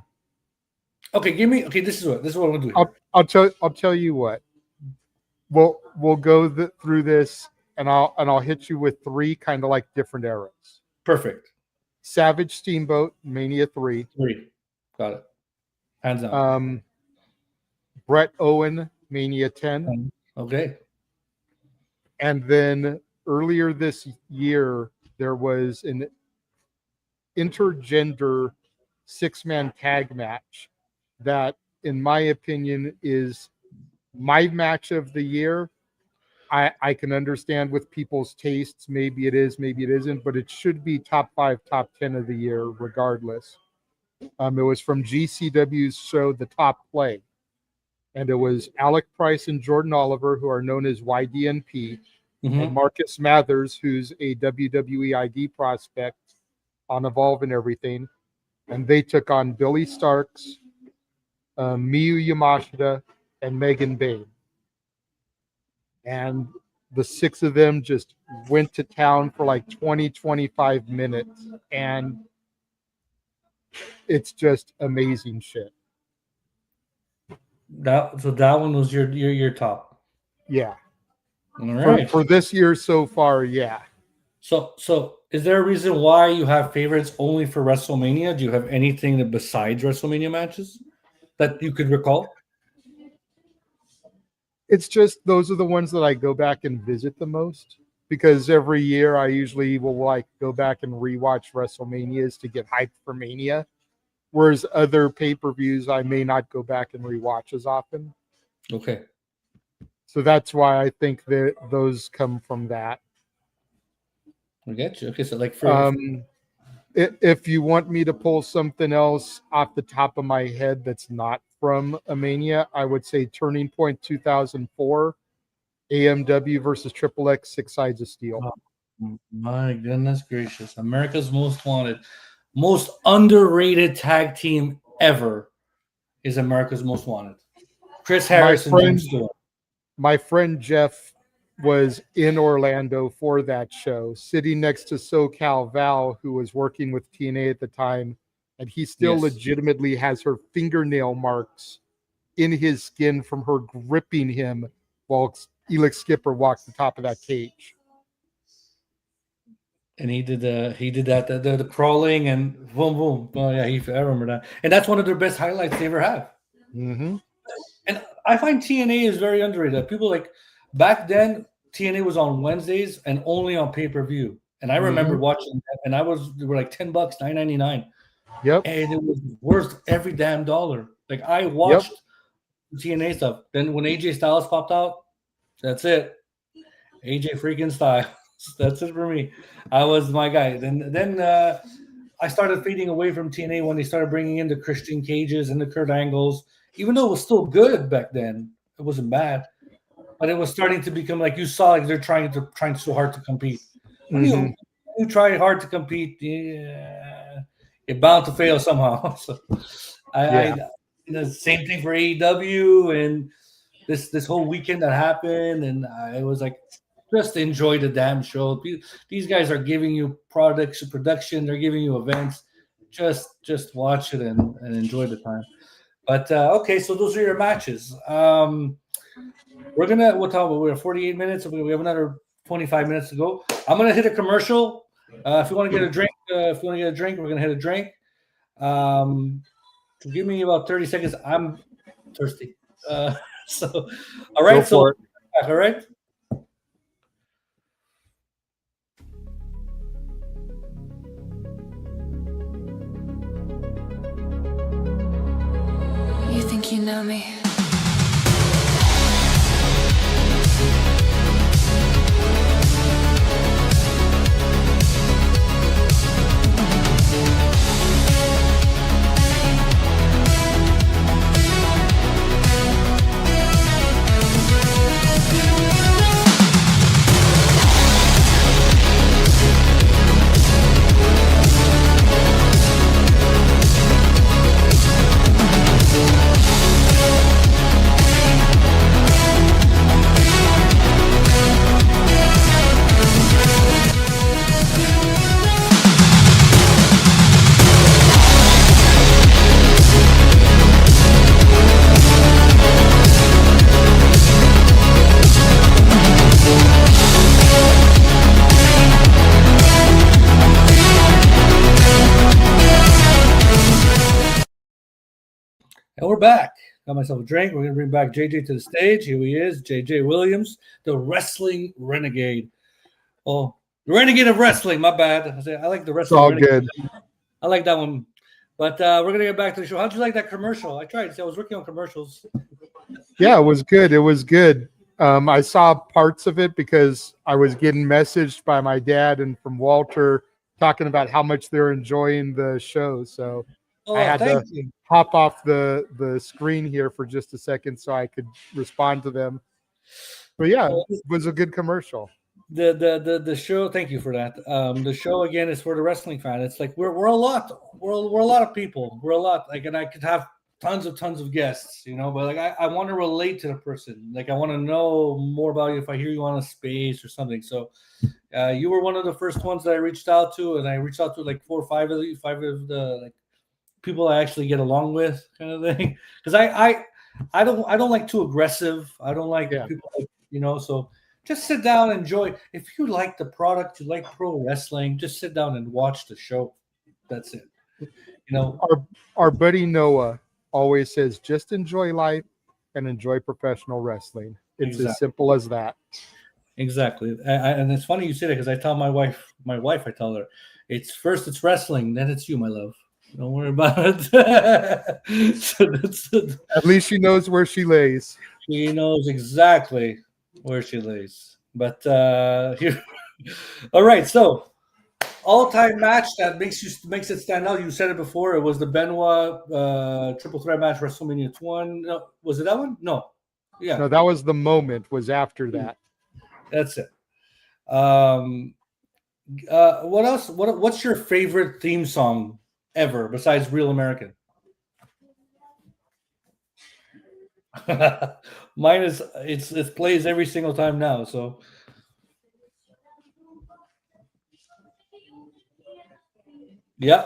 Okay, give me. Okay, this is what I'm gonna do here. I'll tell you what. We'll go through this, and I'll hit you with three kind of like different eras. Perfect. Savage Steamboat Mania 3, 3. Got it. Hands down. Brett Owen Mania 10, Okay. and then earlier this year there was an intergender 6-man tag match that, in my opinion, is my match of the year. I can understand with people's tastes. Maybe it is, maybe it isn't, but it should be top 5, top 10 of the year, regardless. It was from GCW's show, The Top Play. And it was Alec Price and Jordan Oliver, who are known as YDNP, and Marcus Mathers, who's a WWE ID prospect on Evolve and everything. And they took on Billy Starks, Miyu Yamashita, and Megan Bain. And the six of them just went to town for like 20, 25 minutes, and it's just amazing shit. That one was your top. Yeah. All right. For this year so far, yeah. So is there a reason why you have favorites only for WrestleMania? Do you have anything that besides WrestleMania matches that you could recall? It's just those are the ones that I go back and visit the most, because every year I usually will like go back and rewatch WrestleManias to get hyped for Mania. Whereas other pay-per-views I may not go back and rewatch as often. Okay. So that's why I think that those come from that. I get you. Okay, so like for If you want me to pull something else off the top of my head that's not from a Mania, I would say Turning Point 2004, AMW versus Triple X, Six Sides of Steel. my goodness gracious, America's Most Wanted, most underrated tag team ever is America's Most Wanted. Chris Harris and Jim Stewart. My friend Jeff was in Orlando for that show, sitting next to SoCal Val, who was working with TNA at the time, and he still legitimately has her fingernail marks in his skin from her gripping him while Elix Skipper walked the top of that cage. And he did the crawling and boom boom. Oh yeah, I remember that. And that's one of their best highlights they ever have. Mm-hmm. And I find TNA is very underrated. People like back then TNA was on Wednesdays and only on pay-per-view. And I remember watching that, and they were like $10, $9.99. Yep. And it was worth every damn dollar. Like I watched TNA stuff. Then when AJ Styles popped out, that's it. AJ freaking Styles. That's it for me. I was my guy. Then I started fading away from TNA when they started bringing in the Christian Cages and the Kurt Angles. Even though it was still good back then, it wasn't bad. But it was starting to become like you saw, like they're trying so hard to compete. When you try hard to compete, you're bound to fail somehow. So the same thing for AEW and this whole weekend that happened, and I was like, just enjoy the damn show. These guys are giving you production. They're giving you events. Just watch it and enjoy the time. But okay, so those are your matches. We'll talk about. We're 48 minutes. We have another 25 minutes to go. I'm gonna hit a commercial. If you want to get a drink, we're gonna hit a drink. Give me about 30 seconds. I'm thirsty. So, all right. So, all right. You think you know me? And we're back. Got myself a drink. We're going to bring back JJ to the stage. Here he is, JJ Williams, the wrestling renegade. Oh, the renegade of wrestling. My bad. I like the wrestling. It's all renegade. good. I like that one. But we're going to get back to the show. How'd you like that commercial? I tried. See, I was working on commercials. Yeah, it was good. It was good. I saw parts of it because I was getting messaged by my dad and from Walter talking about how much they're enjoying the show. So I had to hop off the screen here for just a second so I could respond to them. But yeah, it was a good commercial. The show. Thank you for that. The show again is for the wrestling fan. It's like we're a lot. We're a lot of people. We're a lot. Like, and I could talk tons of guests, but like I want to relate to the person. Like I want to know more about you if I hear you on a space or something. So you were one of the first ones that I reached out to, and I reached out to like 5 of like people I actually get along with, kind of thing. Because I don't like too aggressive. I don't like people like, so just sit down and enjoy. If you like the product, you like pro wrestling, just sit down and watch the show. That's it. Our buddy Noah always says, just enjoy life and enjoy professional wrestling. It's as simple as that. Exactly. And it's funny you say that because I tell my wife, I tell her, it's wrestling, then it's you, my love. Don't worry about it. At least she knows where she lays. She knows exactly where she lays. But here, all right. So, all-time match that makes it stand out. You said it before. It was the Benoit triple threat match, WrestleMania 1. No, was it that one? No. Yeah. No, that was the moment. Was after that. That's it. What else? What's your favorite theme song ever besides Real American? Mine is it plays every single time now. So yeah,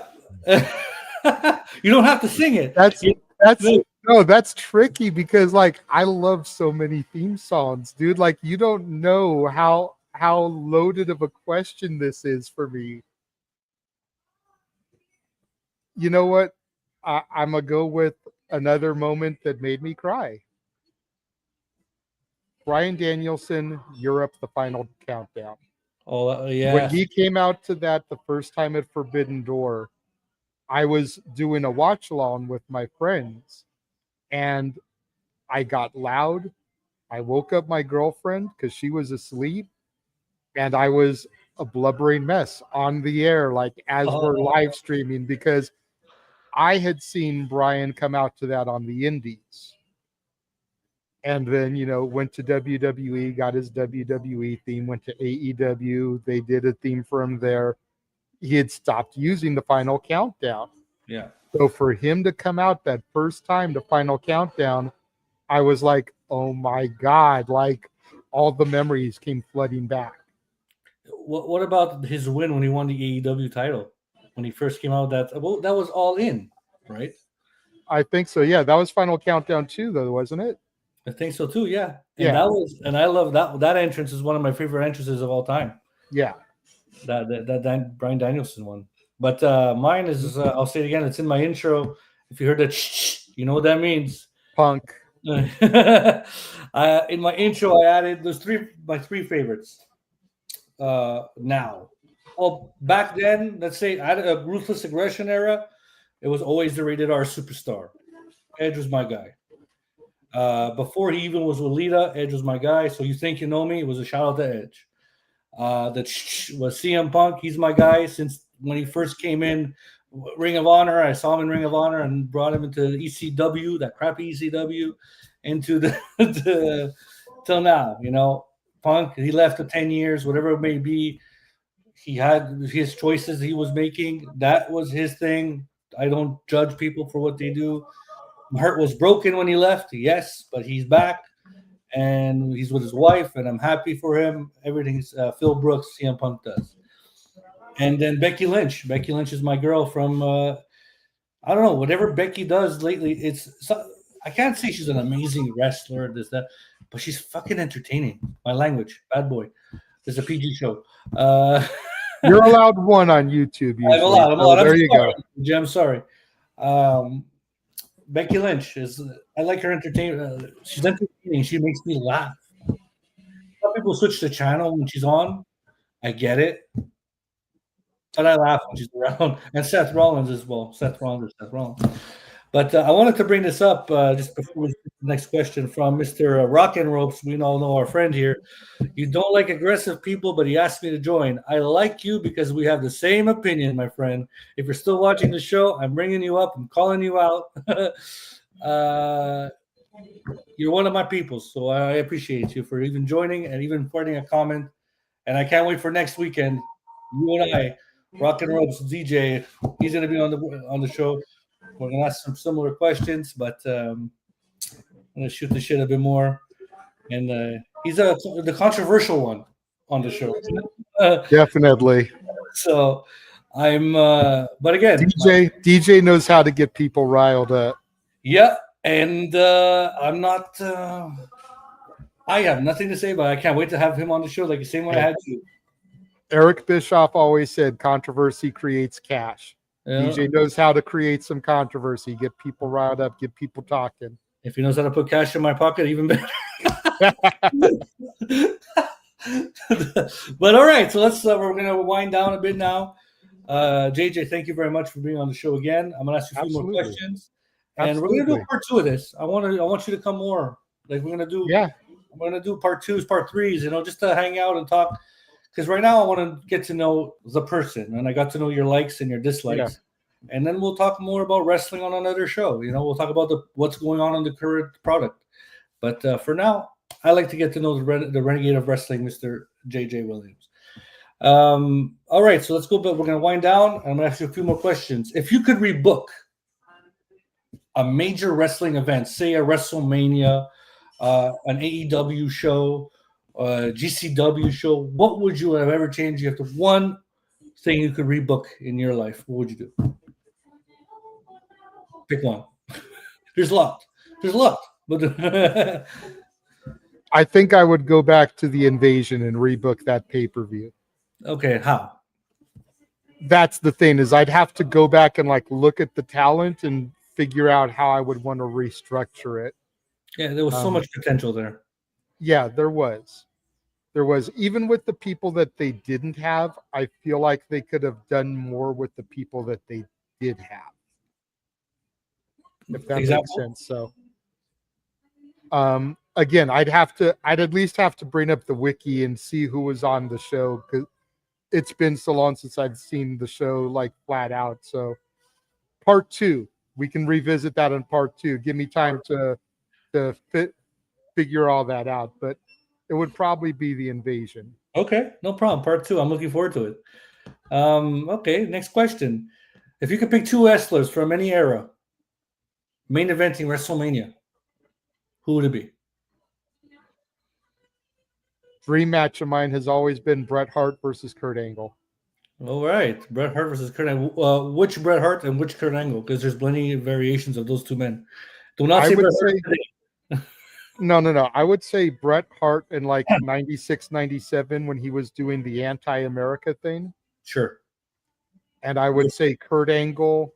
you don't have to sing it. That's tricky because like I love so many theme songs, dude. Like you don't know how loaded of a question this is for me. You know what? I'm gonna go with another moment that made me cry. Bryan Danielson, Europe, the final countdown. Oh yeah. When he came out to that the first time at Forbidden Door, I was doing a watch along with my friends, and I got loud. I woke up my girlfriend because she was asleep, and I was a blubbering mess on the air, like as we're live streaming, because I had seen Bryan come out to that on the Indies. And then, went to WWE, got his WWE theme, went to AEW. They did a theme for him there. He had stopped using the final countdown. Yeah. So for him to come out that first time to final countdown, I was like, oh my God, like all the memories came flooding back. What about his win when he won the AEW title? When he first came out, that was All In, right? I think so. Yeah, that was final countdown too, though, wasn't it? I think so too. Yeah. And and I love that entrance is one of my favorite entrances of all time. Yeah. That Bryan Danielson one. But mine is I'll say it again. It's in my intro. If you heard that, you know what that means. Punk. In my intro, I added my three favorites. Now, well, back then, let's say I had a Ruthless Aggression era. It was always the Rated R Superstar. Edge was my guy. Before he even was with Lita, Edge was my guy. So you think you know me? It was a shout out to Edge. That was CM Punk. He's my guy since when he first came in Ring of Honor. I saw him in Ring of Honor and brought him into ECW, that crappy ECW, into the till now. Punk, he left for 10 years, whatever it may be. He had his choices he was making. That was his thing. I don't judge people for what they do. My heart was broken when he left, yes, but he's back and he's with his wife, and I'm happy for him. Everything's Phil Brooks, CM Punk does. And then Becky Lynch. Becky Lynch is my girl from, I don't know, whatever Becky does lately. I can't say she's an amazing wrestler, but she's fucking entertaining. My language, bad boy. It's a PG show. You're allowed one on YouTube. Usually. I'm allowed. There you go. I'm sorry. Becky Lynch I like her entertainment. She's entertaining. She makes me laugh. Some people switch the channel when she's on. I get it. But I laugh when she's around. And Seth Rollins as well. Seth Rollins. But I wanted to bring this up just before we get to the next question from Mr. Rock and Ropes. We all know our friend here. You don't like aggressive people, but he asked me to join. I like you because we have the same opinion, my friend. If you're still watching the show, I'm bringing you up. I'm calling you out. You're one of my people, so I appreciate you for even joining and even putting a comment. And I can't wait for next weekend. You and I, Rock and Ropes DJ, he's going to be on the show. We're gonna ask some similar questions, but I'm gonna shoot the shit a bit more. And he's the controversial one on the show. Definitely. So I'm, but again, DJ knows how to get people riled up. yeah, and I'm not. I have nothing to say, but I can't wait to have him on the show, like the same way I had you. Eric Bischoff always said controversy creates cash. DJ knows how to create some controversy, get people riled up, get people talking. If he knows how to put cash in my pocket, even better. But all right, so we're gonna wind down a bit now. JJ, thank you very much for being on the show again. I'm gonna ask you a few more questions, and we're gonna do part 2 of this. I want you to come more. Like we're gonna do. Yeah. I'm gonna do part 2s, part 3s. Just to hang out and talk. Because right now I want to get to know the person, and I got to know your likes and your dislikes, and then we'll talk more about wrestling on another show. We'll talk about what's going on in the current product. But for now, I like to get to know the renegade of wrestling, Mr. JJ Williams. All right, so let's go. But we're gonna wind down. I'm gonna ask you a few more questions. If you could rebook a major wrestling event, say a WrestleMania, an AEW show, GCW show, what would you have ever changed? You have to one thing you could rebook in your life. What would you do? Pick one. There's a lot. But I think I would go back to the Invasion and rebook that pay-per-view. Okay, how? That's the thing, is I'd have to go back and look at the talent and figure out how I would want to restructure it. Yeah, there was so much potential there. Yeah, there was. Even with the people that they didn't have, I feel like they could have done more with the people that they did have. If that makes sense. So again, I'd at least have to bring up the wiki and see who was on the show, because it's been so long since I've seen the show flat out. So part 2, we can revisit that in part 2. Give me time to figure all that out, but it would probably be the Invasion. Okay, no problem. Part 2. I'm looking forward to it. Okay, next question. If you could pick 2 wrestlers from any era, main eventing WrestleMania, who would it be? Dream match of mine has always been Bret Hart versus Kurt Angle. All right, Bret Hart versus Kurt Angle. Which Bret Hart and which Kurt Angle? Because there's plenty of variations of those two men. Do not say Bret Hart today. No. I would say Bret Hart in 96, 97 when he was doing the anti-America thing. Sure. And I would say Kurt Angle.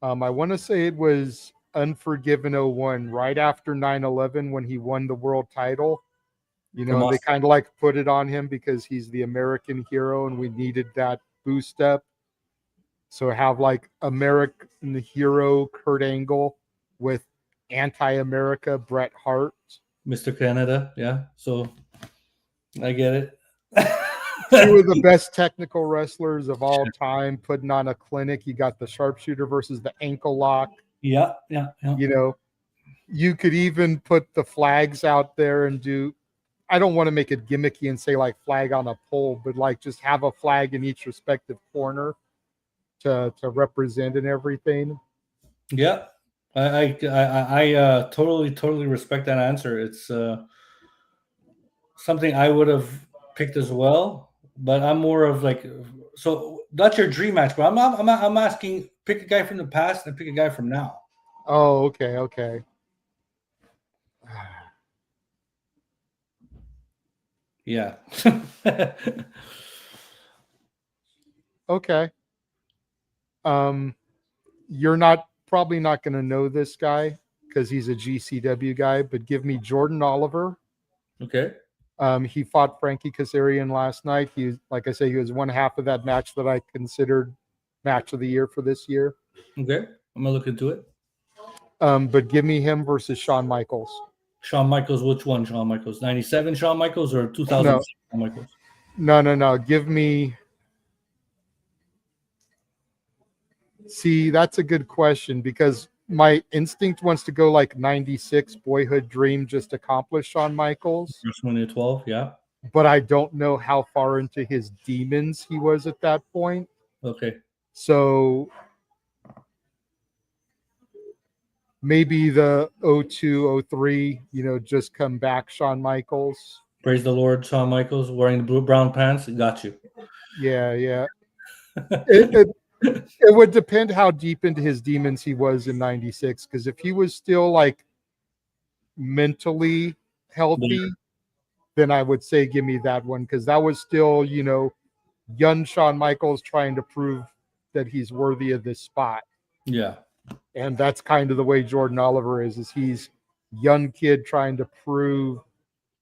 I want to say it was Unforgiven 01, right after 9/11 when he won the world title. They kind of put it on him because he's the American hero and we needed that boost up. So have American hero Kurt Angle with anti-America Bret Hart. Mr. Canada, yeah. So I get it. 2 of the best technical wrestlers of all time putting on a clinic. You got the sharpshooter versus the ankle lock. Yeah. You could even put the flags out there and do, I don't want to make it gimmicky and say flag on a pole, but just have a flag in each respective corner to represent and everything. Yeah. I totally respect that answer. It's something I would have picked as well, but I'm more of so that's your dream match. But I'm asking, pick a guy from the past and pick a guy from now. Oh, okay. Yeah. Okay. You're probably not going to know this guy because he's a GCW guy, but give me Jordan Oliver. Okay. He fought Frankie Kazarian last night. He, like I say, he was one half of that match that I considered match of the year for this year. Okay. I'm going to look into it. But give me him versus Shawn Michaels. Shawn Michaels, which one? Shawn Michaels, 97 Shawn Michaels or 2000 Shawn Michaels? No. Give me. See, that's a good question because my instinct wants to go 96 Boyhood Dream, just accomplished Shawn Michaels. WrestleMania 12, yeah. But I don't know how far into his demons he was at that point. Okay. So maybe the 02, 03, just come back, Shawn Michaels. Praise the Lord, Shawn Michaels wearing the blue brown pants. Got you. Yeah. It would depend how deep into his demons he was in 96, because if he was still like mentally healthy, then I would say give me that one, because that was still, young Shawn Michaels trying to prove that he's worthy of this spot. Yeah. And that's kind of the way Jordan Oliver is he's young kid trying to prove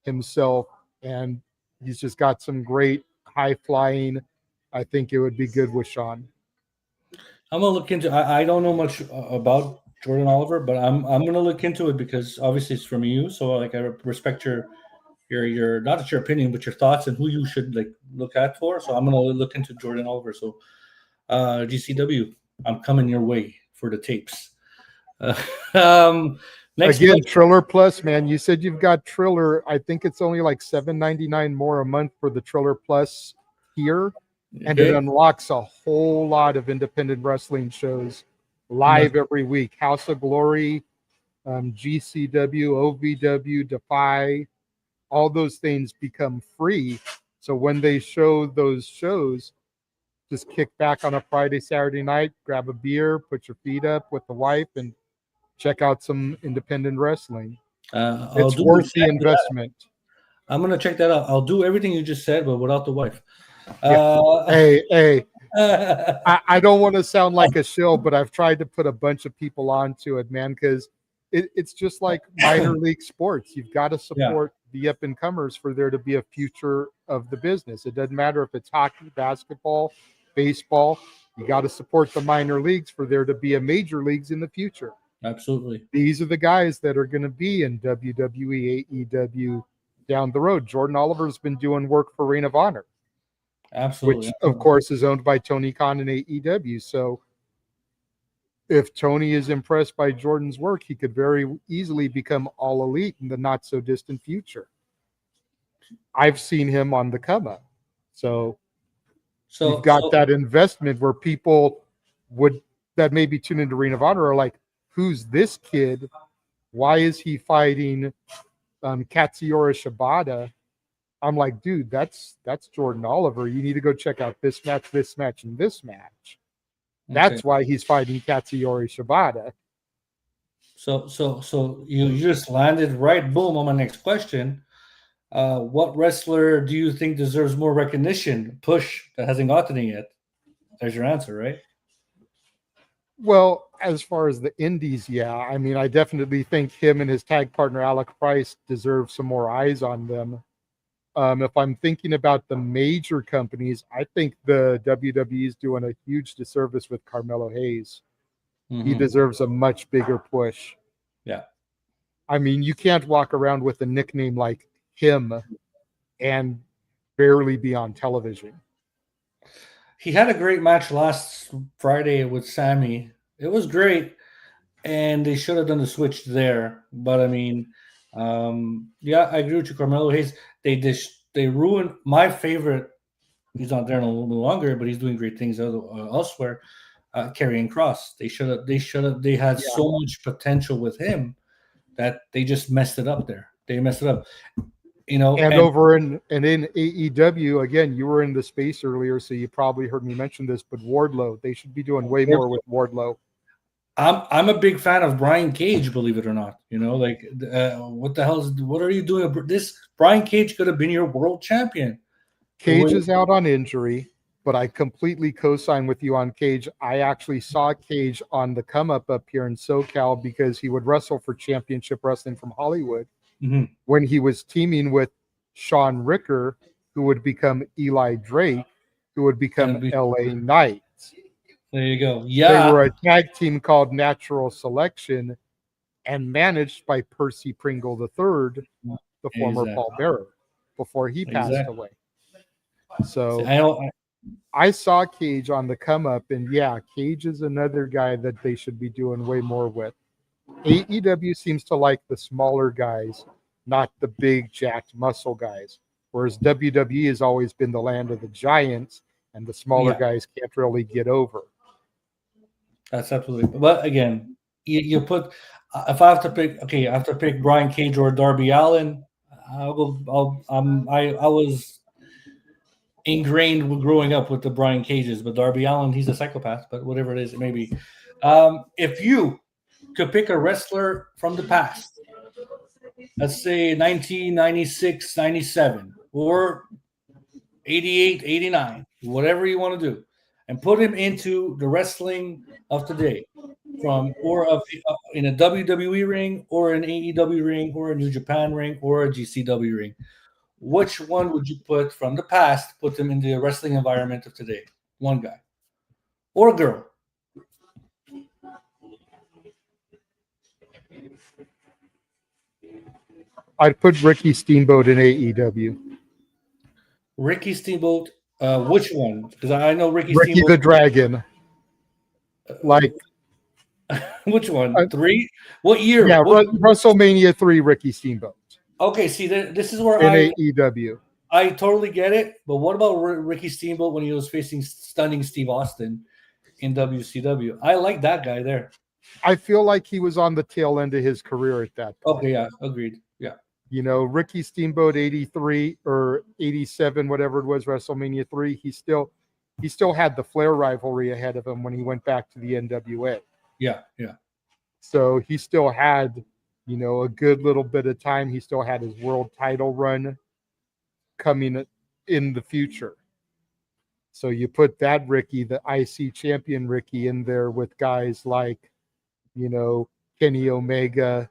himself, and he's just got some great high flying. I think it would be good with Shawn. I'm gonna look into. I don't know much about Jordan Oliver, but I'm gonna look into it because obviously it's from you. So like I respect your not just your opinion, but your thoughts and who you should like look at for. So I'm gonna look into Jordan Oliver. So GCW, I'm coming your way for the tapes. Next Again, question. Triller Plus, man. You said you've got Triller. I think it's only like $7.99 more a month for the Triller Plus here, and it Okay. unlocks a whole lot of independent wrestling shows live every week. House of Glory, GCW, OVW, Defy, all those things become free. So when they show those shows, just kick back on a Friday, Saturday night, grab a beer, put your feet up with the wife, and check out some independent wrestling. It's worth the investment. I'm gonna check that out. I'll do everything you just said, but without the wife. Hey, I don't want to sound like a shill, but I've tried to put a bunch of people onto it, man, because it's just like minor league sports. You've got to support the up and comers for there to be a future of the business. It doesn't matter if it's hockey, basketball, baseball. You got to support the minor leagues for there to be a major leagues in the future. Absolutely. These are the guys that are going to be in WWE, AEW down the road. Jordan Oliver's been doing work for Ring of Honor. Absolutely. Which, of course, is owned by Tony Khan and AEW. So if Tony is impressed by Jordan's work, he could very easily become All Elite in the not-so-distant future. I've seen him on the come up. So you've got that investment where people that maybe tune into Ring of Honor are like, who's this kid? Why is he fighting Katsuyori Shibata? I'm like, dude, that's Jordan Oliver. You need to go check out this match, and this match. That's why he's fighting Katsuyori Shibata. So you just landed right, boom, on my next question. What wrestler do you think deserves more recognition? Push that hasn't gotten it yet. There's your answer, right? Well, as far as the indies, yeah. I mean, I definitely think him and his tag partner Alec Price deserve some more eyes on them. If I'm thinking about the major companies, I think the WWE is doing a huge disservice with Carmelo Hayes. Mm-hmm. He deserves a much bigger push. Yeah. I mean, you can't walk around with a nickname like him and barely be on television. He had a great match last Friday with Sammy. It was great, and they should have done the switch there. But I mean, yeah, I agree with you, Carmelo Hayes. They ruined my favorite. He's not there no longer, but he's doing great things elsewhere. Karrion Kross. They had so much potential with him that they just messed it up there. They messed it up. And over in AEW, again, you were in the space earlier, so you probably heard me mention this, but Wardlow, they should be doing way more with Wardlow. I'm a big fan of Brian Cage, believe it or not. What the hell what are you doing? This Brian Cage could have been your world champion. Cage is out on injury, but I completely co-sign with you on Cage. I actually saw Cage on the come up here in SoCal because he would wrestle for Championship Wrestling from Hollywood. Mm-hmm. When he was teaming with Sean Ricker, who would become Eli Drake, who would become LA Knight. There you go. Yeah. They were a tag team called Natural Selection and managed by Percy Pringle III, the former Paul Bearer, before he passed away. So I saw Cage on the come up, and yeah, Cage is another guy that they should be doing way more with. AEW seems to like the smaller guys, not the big jacked muscle guys, whereas WWE has always been the land of the giants, and the smaller guys can't really get over. That's absolutely. But again, you put. If I have to pick, okay, I have to pick Brian Cage or Darby Allin. I'll go. I was ingrained with growing up with the Brian Cages, but Darby Allin, he's a psychopath. But whatever it is, maybe. If you could pick a wrestler from the past, let's say 1996, 97, or 88, 89, whatever you want to do, and put him into the wrestling of today, from or of in a WWE ring, or an AEW ring, or a New Japan ring, or a GCW ring. Which one would you put from the past, put them in the wrestling environment of today? One guy or girl. I'd put Ricky Steamboat in AEW. Ricky Steamboat. Which one? Because I know Ricky Ricky Steamboat. the Dragon. Like, Which one? Three? What year? yeah, What- WrestleMania 3, Ricky Steamboat Okay, see, this is where in AEW. I totally get it. But what about Ricky Steamboat when he was facing stunning Steve Austin in WCW? I like that guy there. I feel like he was on the tail end of his career at that point. Okay, yeah, agreed. Yeah. You know, Ricky Steamboat 83 or 87, whatever it was, WrestleMania 3, he still had the Flair rivalry ahead of him when he went back to the NWA. Yeah, yeah. So he still had, you know, a good little bit of time. He still had his world title run coming in the future. So you put that Ricky, the IC champion Ricky, in there with guys like, you know, Kenny Omega,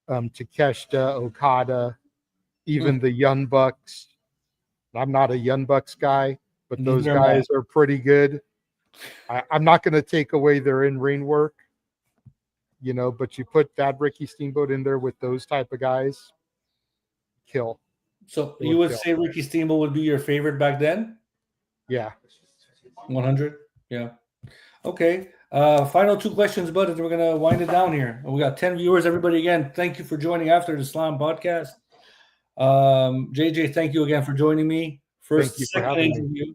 Takeshita, Okada, even the Young Bucks. I'm not a Young Bucks guy, but those Neither am guys are pretty good. I'm not going to take away their in-ring work, you know, but you put that Ricky Steamboat in there with those type of guys, kill. So you would say Ricky Steamboat would be your favorite back then? Yeah. 100? Yeah. Okay. Final two questions, bud, and we're going to wind it down here. We got 10 viewers. Everybody, again, thank you for joining After the Slam podcast. JJ, thank you again for joining me. Thank you for having me. Interview.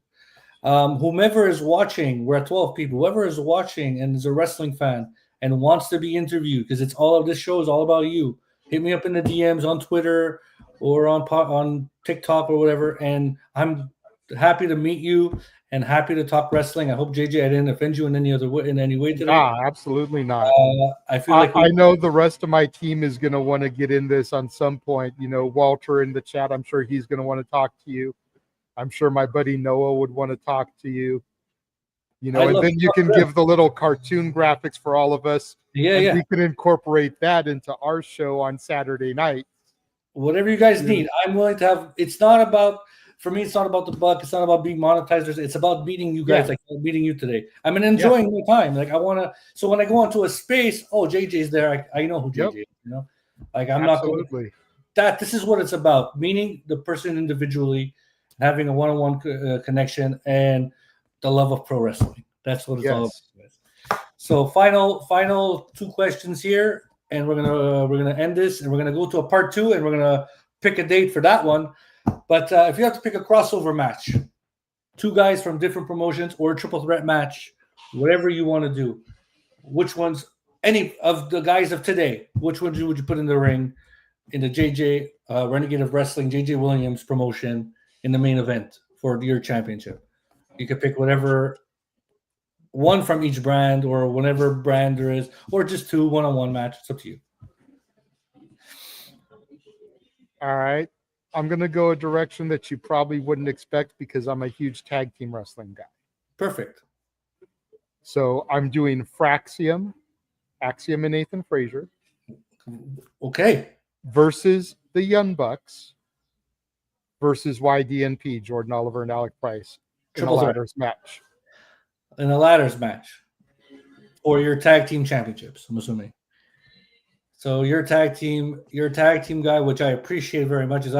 Whomever is watching, we're at 12 people. Whoever is watching and is a wrestling fan and wants to be interviewed, because it's all of this show is all about you. Hit me up in the DMs on Twitter or on TikTok or whatever, and I'm happy to meet you and happy to talk wrestling. I hope JJ I didn't offend you in any other way, today. Nah, absolutely not. I feel like I know the rest of my team is going to want to get in this on some point. You know, Walter in the chat, I'm sure he's going to want to talk to you. I'm sure my buddy Noah would want to talk to you. You know, and then you can give the little cartoon graphics for all of us. Yeah. We can incorporate that into our show on Saturday night. Whatever you guys need, I'm willing to have. It's not about, for me, it's not about the buck. It's not about being monetized. It's about meeting you guys, like meeting you today. I'm enjoying my time. Like I want to. So when I go into a space, oh, JJ's there. I know who JJ is. You know, like I'm Absolutely. not that. This is what it's about: meeting the person individually, having a one-on-one connection, and the love of pro wrestling. That's what it's all about. So final two questions here, and we're gonna end this, and we're gonna go to a part 2, and we're gonna pick a date for that one. But if you have to pick a crossover match, two guys from different promotions or a triple threat match, whatever you want to do, which ones? Any of the guys of today, which ones would you put in the ring in the JJ Renegade of Wrestling JJ Williams promotion in the main event for your championship? You could pick whatever one from each brand or whatever brand there is, or just two one-on-one match. It's up to you. All right. I'm going to go a direction that you probably wouldn't expect because I'm a huge tag team wrestling guy. Perfect. So I'm doing Axiom and Nathan Frazier. Okay. Versus the Young Bucks versus YDNP, Jordan Oliver and Alec Price. Triple threat match. In a ladders match for your tag team championships, I'm assuming. So your tag team guy, which I appreciate very much, is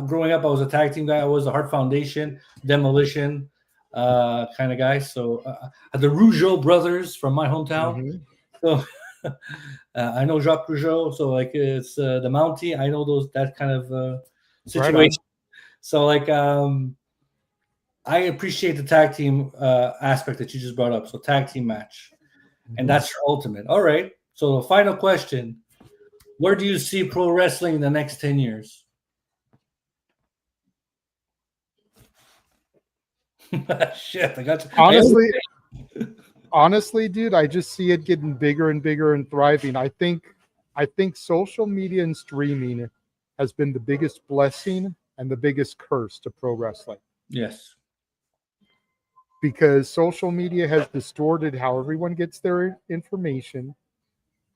growing up, I was a tag team guy. I was a Heart Foundation, Demolition kind of guy. So the Rougeau brothers from my hometown. So I know Jacques Rougeau. So like it's the Mountie. I know that kind of situation. Right. So like I appreciate the tag team aspect that you just brought up. So tag team match, and that's your ultimate. All right. So the final question: where do you see pro wrestling in the next 10 years? Shit, I got you. Honestly, dude, I just see it getting bigger and bigger and thriving. I think social media and streaming has been the biggest blessing and the biggest curse to pro wrestling, Yes. because social media has distorted how everyone gets their information.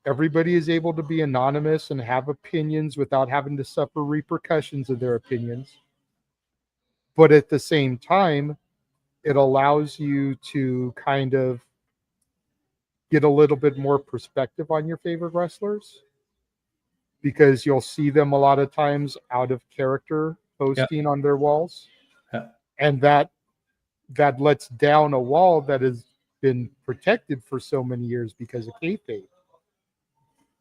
Everybody is able to be anonymous and have opinions without having to suffer repercussions of their opinions. But at the same time, it allows you to kind of get a little bit more perspective on your favorite wrestlers, because you'll see them a lot of times out of character posting on their walls. Yeah. And that lets down a wall that has been protected for so many years because of kayfabe.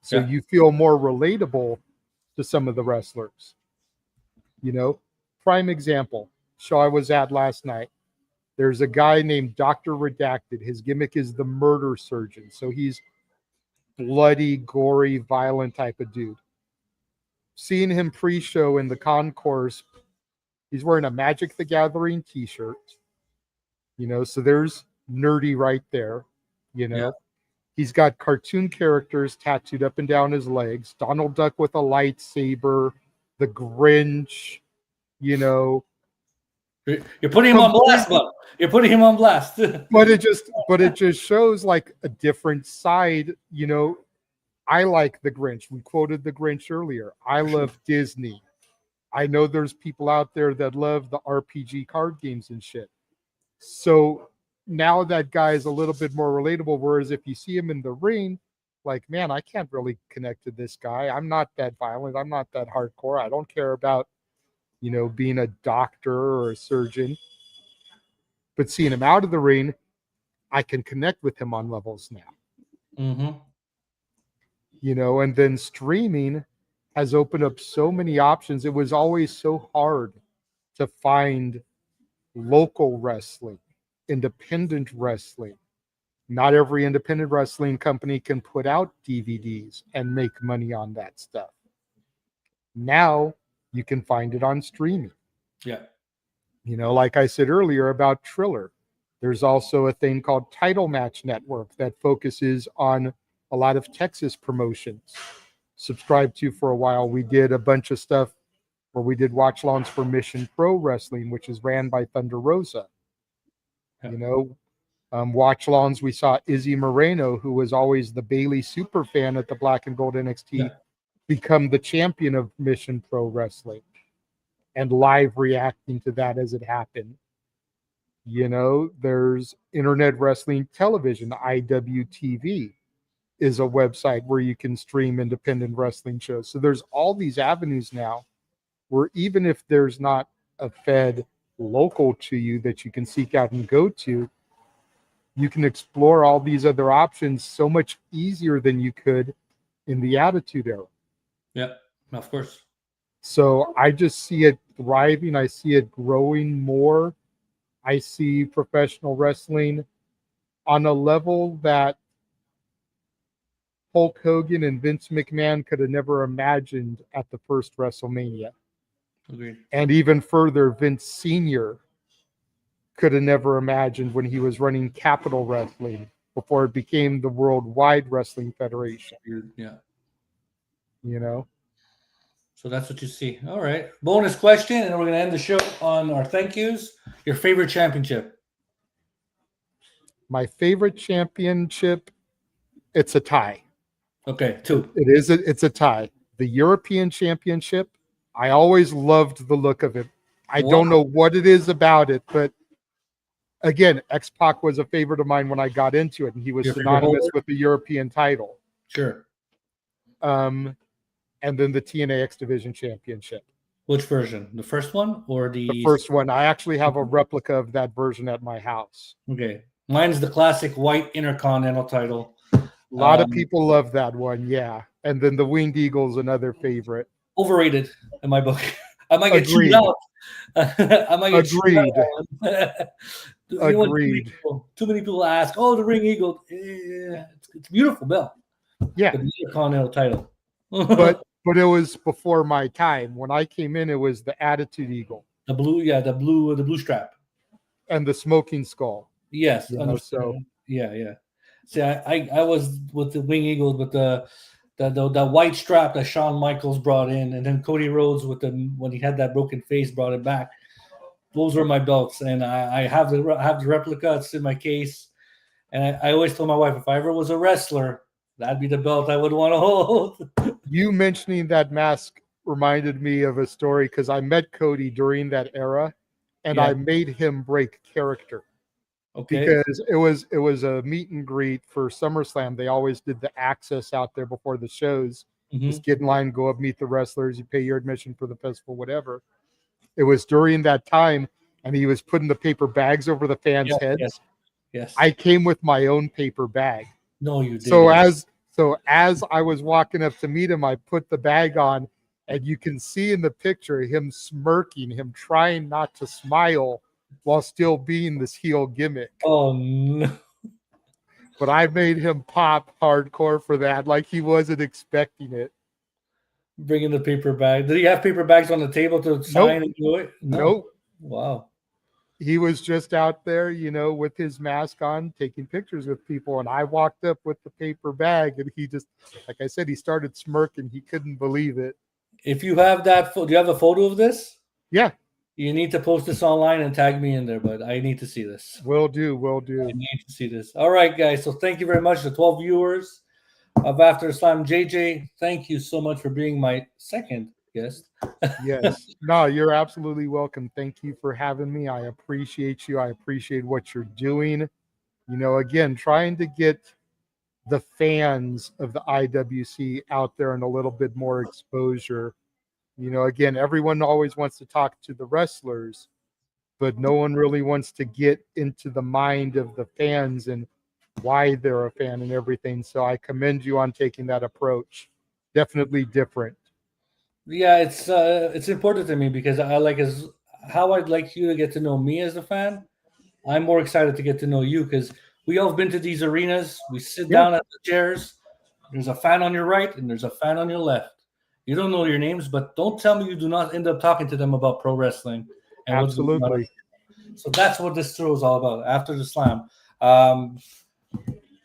So Yeah. you feel more relatable to some of the wrestlers. You know, prime example, show I was at last night. There's a guy named Dr. Redacted. His gimmick is the murder surgeon. So he's bloody, gory, violent type of dude. Seeing him pre-show in the concourse, he's wearing a Magic the Gathering t-shirt. You know, so there's nerdy right there. You know, Yeah. He's got cartoon characters tattooed up and down his legs. Donald Duck with a lightsaber, the Grinch, you know. You're putting him on blast, bud. You're putting him on blast. But it just shows like a different side, you know. I like the Grinch. We quoted the Grinch earlier. I love Disney. I know there's people out there that love the RPG card games and shit. So now that guy is a little bit more relatable. Whereas if you see him in the ring, like, man, I can't really connect to this guy. I'm not that violent. I'm not that hardcore. I don't care about, you know, being a doctor or a surgeon. But seeing him out of the ring, I can connect with him on levels now. Mm-hmm. You know, and then streaming has opened up so many options. It was always so hard to find local wrestling, independent wrestling. Not every independent wrestling company can put out DVDs and make money on that stuff. Now you can find it on streaming. Yeah. You know, like I said earlier about Triller, there's also a thing called Title Match Network that focuses on a lot of Texas promotions. Subscribed to for a while. We did a bunch of stuff where we did watch alongs for Mission Pro Wrestling, which is ran by Thunder Rosa. Yeah. You know, watch alongs, we saw Izzy Moreno, who was always the Bailey super fan at the Black and Gold NXT, become the champion of Mission Pro Wrestling, and live reacting to that as it happened. You know, there's Internet Wrestling Television, IWTV, is a website where you can stream independent wrestling shows. So there's all these avenues now where even if there's not a Fed local to you that you can seek out and go to, you can explore all these other options so much easier than you could in the Attitude Era. Yeah, of course. So I just see it thriving. I see it growing more. I see professional wrestling on a level that Hulk Hogan and Vince McMahon could have never imagined at the first WrestleMania. Agreed. And even further, Vince Sr. could have never imagined when he was running Capital Wrestling before it became the Worldwide Wrestling Federation. Yeah. You know? So that's what you see. All right. Bonus question, and we're going to end the show on our thank yous. Your favorite championship? My favorite championship, it's a tie. Okay, two. It's a tie. The European Championship, I always loved the look of it. I don't know what it is about it, but again, X-Pac was a favorite of mine when I got into it, and he was synonymous with the European title. Sure. And then the TNA X Division Championship. Which version? The first one or the first one? I actually have a replica of that version at my house. Okay. Mine's the classic white Intercontinental title. A lot of people love that one, yeah. And then the Winged Eagle's another favorite. Overrated in my book. I might get chewed out. I might get Agreed. Agreed. Too many people ask, "Oh, the Ring Eagle." Yeah, it's a beautiful bell. Yeah, the Intercontinental title. but it was before my time. When I came in, it was the Attitude Eagle the blue strap. and the Smoking Skull. Yes, You know, understood. so Yeah. See, I was with the Wing Eagles with the white strap that Shawn Michaels brought in, and then Cody Rhodes with the when he had that broken face brought it back. Those were my belts, and I have the replica. It's in my case, and I always told my wife if I ever was a wrestler, that'd be the belt I would want to hold. you mentioning that mask reminded me of a story because I met Cody during that era, and Yeah. I made him break character. Okay. Because it was a meet and greet for SummerSlam. They always did the access out there before the shows. Mhm. Just get in line, go up, meet the wrestlers. You pay your admission for the festival, whatever. It was during that time, and he was putting the paper bags over the fans' heads. Yes. I came with my own paper bag. No, you So didn't. as I was walking up to meet him, I put the bag on, and you can see in the picture him smirking, him trying not to smile while still being this heel gimmick. Oh no. But I made him pop hardcore for that, like he wasn't expecting it. Bringing the paper bag. Did he have paper bags on the table to sign and do it? No. Nope. Wow. He was just out there, with his mask on, taking pictures with people. And I walked up with the paper bag, and he just, like I said, he started smirking. He couldn't believe it. If you have that, do you have a photo of this? Yeah, You need to post this online and tag me in there, but I need to see this. will do. I need to see this. All right, guys. So thank you very much to 12 viewers of After Slam. JJ, thank you so much for being my second guest. Yes. No, you're absolutely welcome. Thank you for having me. I appreciate you. I appreciate what you're doing. Again, trying to get the fans of the IWC out there and a little bit more exposure. Again, everyone always wants to talk to the wrestlers, but no one really wants to get into the mind of the fans and why they're a fan and everything. So I commend you on taking that approach. Definitely different. Yeah, it's important to me because I like as how I'd like you to get to know me as a fan. I'm more excited to get to know you because we all have been to these arenas. We sit Yeah. down at the chairs. There's a fan on your right and there's a fan on your left. You don't know your names, but don't tell me you do not end up talking to them about pro wrestling and what's going on. Absolutely. So that's what this show is all about. After the slam,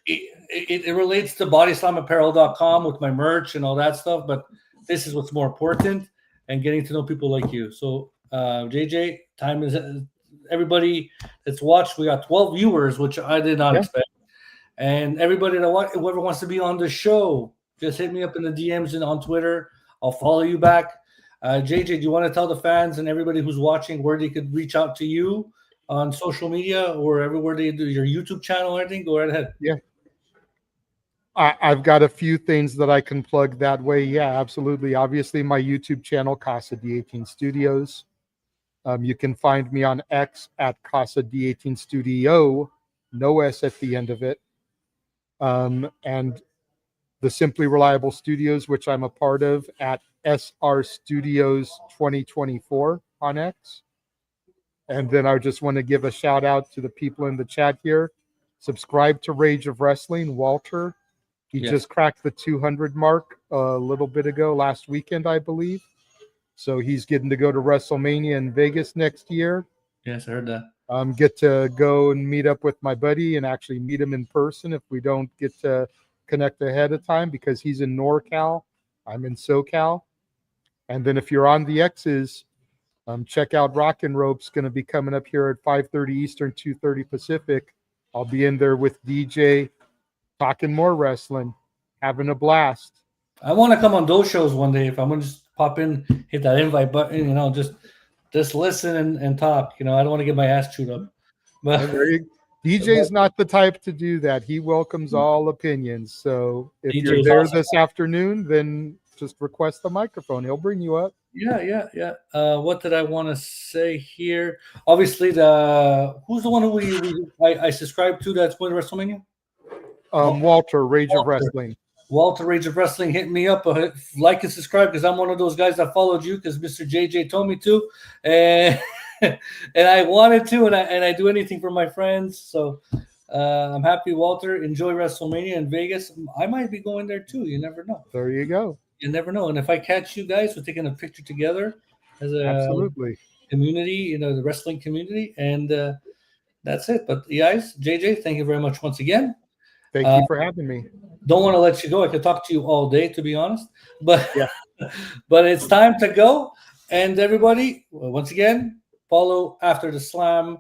it relates to bodyslamaapparel.com with my merch and all that stuff, but this is what's more important and getting to know people like you. So JJ, time is everybody that's watched. We got 12 viewers, which I did not expect. And everybody whoever wants to be on the show, just hit me up in the DMs and on Twitter. I'll follow you back. JJ, do you want to tell the fans and everybody who's watching where they could reach out to you on social media or everywhere they do your YouTube channel or anything? Go right ahead. Yeah. I've got a few things that I can plug that way. Yeah, absolutely. Obviously, my YouTube channel, Casa D18 Studios. You can find me on X at Casa D18 Studio, no S at the end of it. And the Simply Reliable Studios, which I'm a part of, at SR Studios 2024 on X. And then I just want to give a shout out to the people in the chat here. Subscribe to Rage of Wrestling, Walter. He just cracked the 200 mark a little bit ago, last weekend, I believe. So he's getting to go to WrestleMania in Vegas next year. Yes, I heard that. Get to go and meet up with my buddy and actually meet him in person if we don't get to connect ahead of time because he's in NorCal. I'm in SoCal. And then if you're on the X's, check out Rock and Rope's going to be coming up here at 5:30 Eastern, 2:30 Pacific. I'll be in there with DJ, talking more wrestling, having a blast. I want to come on those shows one day. If I'm going to just pop in, hit that invite button, just listen and talk. I don't want to get my ass chewed up. But DJ's not the type to do that. He welcomes all opinions. So if DJ's you're there awesome. this afternoon, then just request the microphone. He'll bring you up. Yeah. What did I want to say here? Obviously, who's the one who I subscribe to that's going to WrestleMania? Walter, Rage of Wrestling. Walter, Rage of Wrestling, hit me up. Like and subscribe because I'm one of those guys that followed you because Mr. JJ told me to, and and I wanted to, and I do anything for my friends. So I'm happy, Walter. Enjoy WrestleMania in Vegas. I might be going there too. You never know. There you go. You never know. And if I catch you guys, we're taking a picture together as a Absolutely. community, the wrestling community. And that's it. But you guys, JJ, thank you very much once again. Thank you for having me. Don't want to let you go. I could talk to you all day, to be honest. But Yeah. but it's time to go. And everybody, once again, follow After the Slam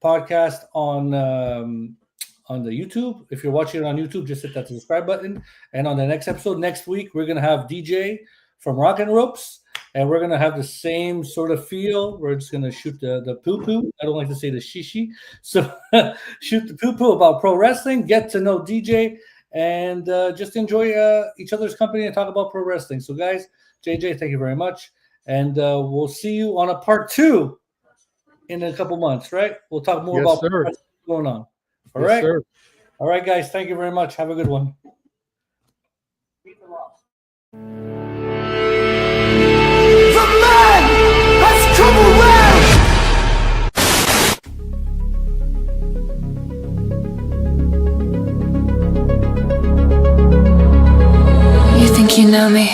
podcast on the YouTube. If you're watching it on YouTube, just hit that subscribe button. And on the next episode, next week, we're gonna have DJ from Rock and Ropes, and we're gonna have the same sort of feel. We're just gonna shoot the poo-poo. I don't like to say the shishi. So shoot the poo-poo about pro wrestling, get to know DJ, and just enjoy each other's company and talk about pro wrestling. So guys, JJ, thank you very much. And we'll see you on a part 2 in a couple months, right? We'll talk more about what's going on. All right. Sir. All right, guys. Thank you very much. Have a good one. The man has come around. You think you know me?